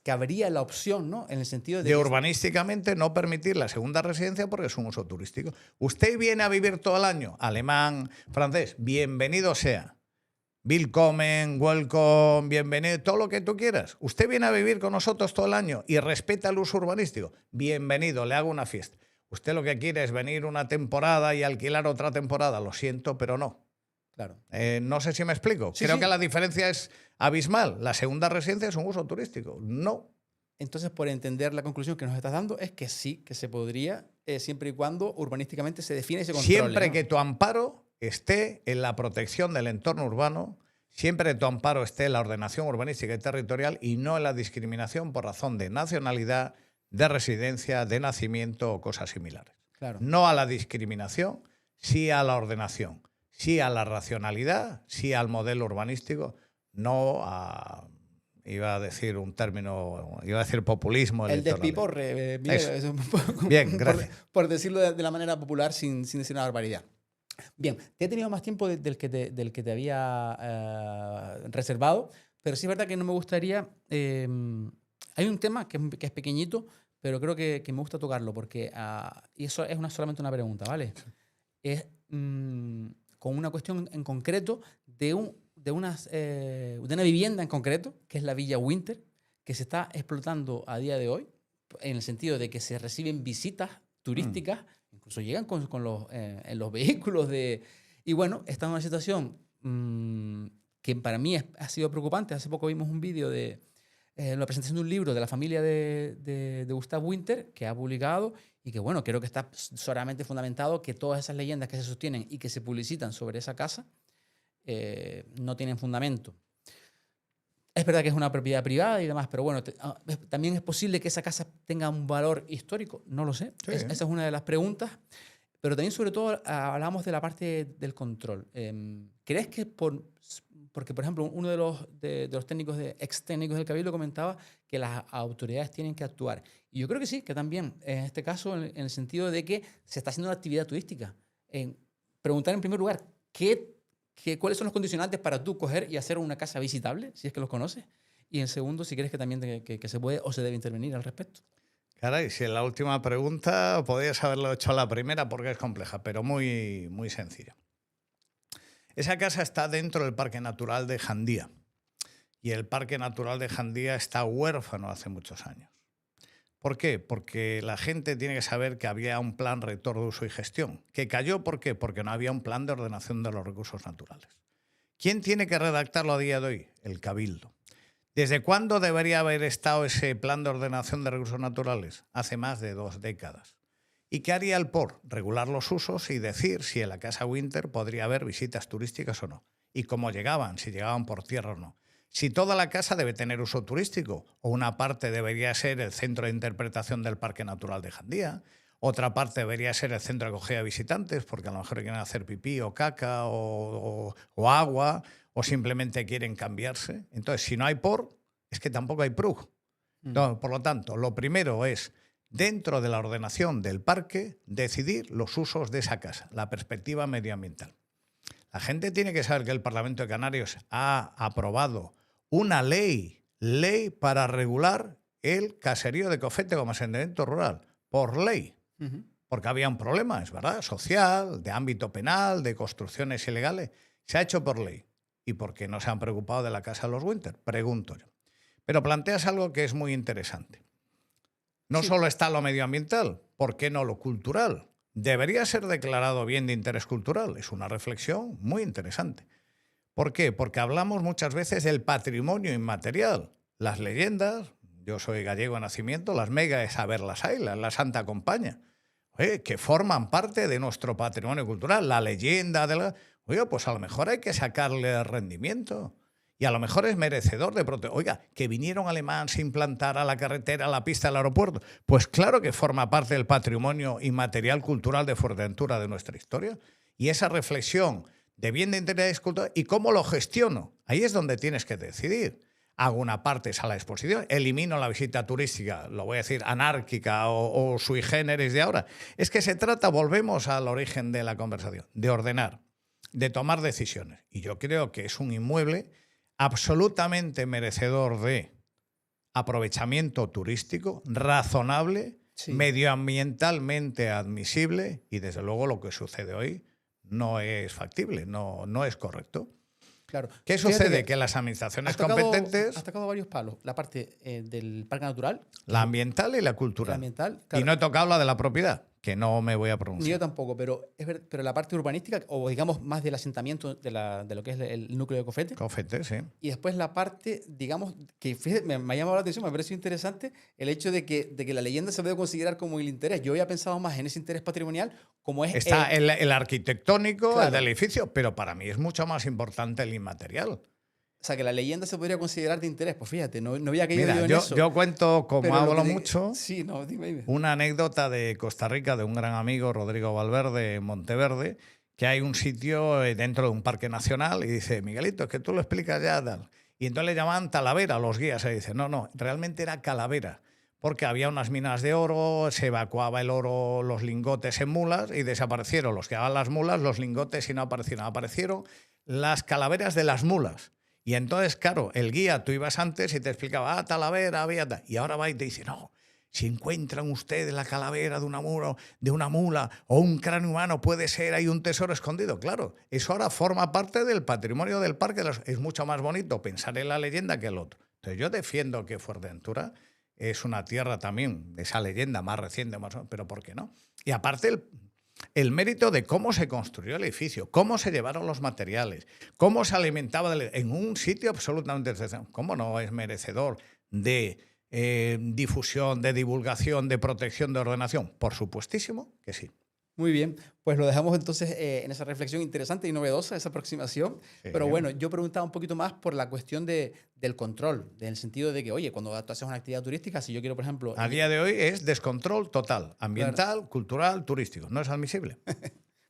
cabría la opción, ¿no? En el sentido de urbanísticamente no permitir la segunda residencia porque es un uso turístico. Usted viene a vivir todo el año, alemán, francés, bienvenido sea. Willkommen, welcome, bienvenido, todo lo que tú quieras. Usted viene a vivir con nosotros todo el año y respeta el uso urbanístico. Bienvenido, le hago una fiesta. Usted lo que quiere es venir una temporada y alquilar otra temporada. Lo siento, pero no. Claro. No sé si me explico. Sí, Creo que la diferencia es abismal. La segunda residencia es un uso turístico. No. Entonces, por entender la conclusión que nos estás dando, es que sí, que se podría, siempre y cuando urbanísticamente se define y se controle. Siempre que tu amparo esté en la protección del entorno urbano, siempre que tu amparo esté en la ordenación urbanística y territorial y no en la discriminación por razón de nacionalidad, de residencia, de nacimiento o cosas similares. Claro. No a la discriminación, sí a la ordenación. Sí a la racionalidad, sí al modelo urbanístico, no a iba a decir un término, iba a decir populismo El electoral. despiporre, Bien, gracias. Por decirlo de la manera popular sin decir una barbaridad. Bien, te he tenido más tiempo del que te había reservado, pero sí es verdad que no me gustaría... hay un tema que es pequeñito, pero creo que me gusta tocarlo, porque y eso es solamente una pregunta, ¿vale? Es con una cuestión en concreto de una vivienda en concreto, que es la Villa Winter, que se está explotando a día de hoy, en el sentido de que se reciben visitas turísticas, incluso llegan en los vehículos y bueno, está en una situación que para mí ha sido preocupante. Hace poco vimos un vídeo de la presentación de un libro de la familia de Gustav Winter, que ha publicado y que, bueno, creo que está solamente fundamentado que todas esas leyendas que se sostienen y que se publicitan sobre esa casa no tienen fundamento. Es verdad que es una propiedad privada y demás, pero bueno, también es posible que esa casa tenga un valor histórico, no lo sé. Sí. Esa es una de las preguntas. Pero también, sobre todo, hablamos de la parte del control. ¿Crees que porque, por ejemplo, uno de los técnicos, ex técnicos del Cabildo comentaba que las autoridades tienen que actuar? Y yo creo que sí, que también, en este caso, en el sentido de que se está haciendo una actividad turística. Preguntar, en primer lugar, ¿cuáles son los condicionantes para tú coger y hacer una casa visitable, si es que los conoces? Y en segundo, si crees que también que se puede o se debe intervenir al respecto. Caray, si en la última pregunta podrías haberlo hecho a la primera porque es compleja, pero muy, muy sencilla. Esa casa está dentro del Parque Natural de Jandía y el Parque Natural de Jandía está huérfano hace muchos años. ¿Por qué? Porque la gente tiene que saber que había un plan rector de uso y gestión, que cayó, ¿por qué? Porque no había un plan de ordenación de los recursos naturales. ¿Quién tiene que redactarlo a día de hoy? El Cabildo. ¿Desde cuándo debería haber estado ese plan de ordenación de recursos naturales? Hace más de 2 décadas. ¿Y qué haría el POR? Regular los usos y decir si en la Casa Winter podría haber visitas turísticas o no. Y cómo llegaban, si llegaban por tierra o no. Si toda la casa debe tener uso turístico o una parte debería ser el centro de interpretación del Parque Natural de Jandía, otra parte debería ser el centro de acogida de visitantes porque a lo mejor quieren hacer pipí o caca o agua o simplemente quieren cambiarse. Entonces, si no hay POR, es que tampoco hay PRUG. No, por lo tanto, lo primero es, dentro de la ordenación del parque, decidir los usos de esa casa, la perspectiva medioambiental. La gente tiene que saber que el Parlamento de Canarias ha aprobado una ley para regular el caserío de Cofete como asentamiento rural, por ley. Porque había un problema, es verdad, social, de ámbito penal, de construcciones ilegales. Se ha hecho por ley. ¿Y por qué no se han preocupado de la Casa de los Winter? Pregunto yo. Pero planteas algo que es muy interesante. No solo está lo medioambiental, ¿por qué no lo cultural? ¿Debería ser declarado bien de interés cultural? Es una reflexión muy interesante. ¿Por qué? Porque hablamos muchas veces del patrimonio inmaterial. Las leyendas, yo soy gallego de nacimiento, las mega es saber las hay, la Santa Compaña, que forman parte de nuestro patrimonio cultural. La leyenda de la... Oiga, pues a lo mejor hay que sacarle rendimiento. Y a lo mejor es merecedor de protección. Oiga, que vinieron alemán, se implantara la carretera, la pista del aeropuerto. Pues claro que forma parte del patrimonio inmaterial cultural de Fuerteventura, de nuestra historia. Y esa reflexión de bien de interés cultural y cómo lo gestiono, ahí es donde tienes que decidir. Hago una parte a la exposición, elimino la visita turística, lo voy a decir anárquica o sui generis de ahora. Es que se trata, volvemos al origen de la conversación, de ordenar, de tomar decisiones. Y yo creo que es un inmueble absolutamente merecedor de aprovechamiento turístico, razonable, medioambientalmente admisible y desde luego lo que sucede hoy no es factible, no es correcto. Claro. ¿Qué sucede? Que las administraciones competentes... Has tocado varios palos. La parte del parque natural. La ambiental y la cultural. La ambiental, claro. Y no he tocado la de la propiedad, que no me voy a pronunciar. Ni yo tampoco, pero la parte urbanística, o digamos más del asentamiento de lo que es el núcleo de Cofete. Cofete, sí. Y después la parte, digamos, que fíjate, me ha llamado la atención, me ha parecido interesante el hecho de que la leyenda se puede considerar como el interés. Yo había pensado más en ese interés patrimonial, como es... Está el arquitectónico, claro, el del edificio, pero para mí es mucho más importante el inmaterial. O sea, que la leyenda se podría considerar de interés. Pues fíjate, no había caído en eso. Yo cuento, como hablo mucho, sí, no, dime. Una anécdota de Costa Rica de un gran amigo, Rodrigo Valverde, en Monteverde, que hay un sitio dentro de un parque nacional y dice, Miguelito, es que tú lo explicas ya, tal. Y entonces le llamaban Talavera a los guías. Se dice, no, realmente era Calavera, porque había unas minas de oro, se evacuaba el oro, los lingotes en mulas y desaparecieron los que daban las mulas, los lingotes y no aparecieron. Aparecieron las calaveras de las mulas. Y entonces, claro, el guía, tú ibas antes y te explicaba, Talavera, había... Y ahora va y te dice, no, si encuentran ustedes la calavera de una mula o un cráneo humano, puede ser ahí un tesoro escondido. Claro, eso ahora forma parte del patrimonio del parque. Es mucho más bonito pensar en la leyenda que el otro. Entonces yo defiendo que Fuerteventura es una tierra también de esa leyenda más reciente, pero ¿por qué no? Y aparte el mérito de cómo se construyó el edificio, cómo se llevaron los materiales, cómo se alimentaba en un sitio absolutamente excepcional. ¿Cómo no es merecedor de difusión, de divulgación, de protección, de ordenación? Por supuestísimo que sí. Muy bien, pues lo dejamos entonces en esa reflexión interesante y novedosa, esa aproximación. Sí. Pero bueno, yo preguntaba un poquito más por la cuestión del control, en el sentido de que, oye, cuando tú haces una actividad turística, si yo quiero, por ejemplo... A día de hoy es descontrol total, ambiental, claro, cultural, turístico. No es admisible.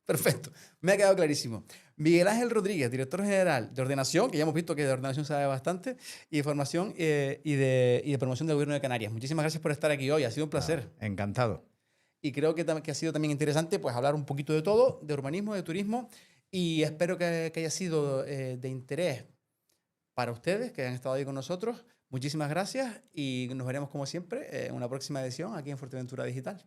Perfecto, me ha quedado clarísimo. Miguel Ángel Rodríguez, director general de ordenación, que ya hemos visto que de ordenación sabe bastante, y de formación y de promoción del gobierno de Canarias. Muchísimas gracias por estar aquí hoy, ha sido un placer. Encantado. Y creo que ha sido también interesante pues, hablar un poquito de todo, de urbanismo, de turismo, y espero que haya sido de interés para ustedes que han estado ahí con nosotros. Muchísimas gracias y nos veremos como siempre en una próxima edición aquí en Fuerteventura Digital.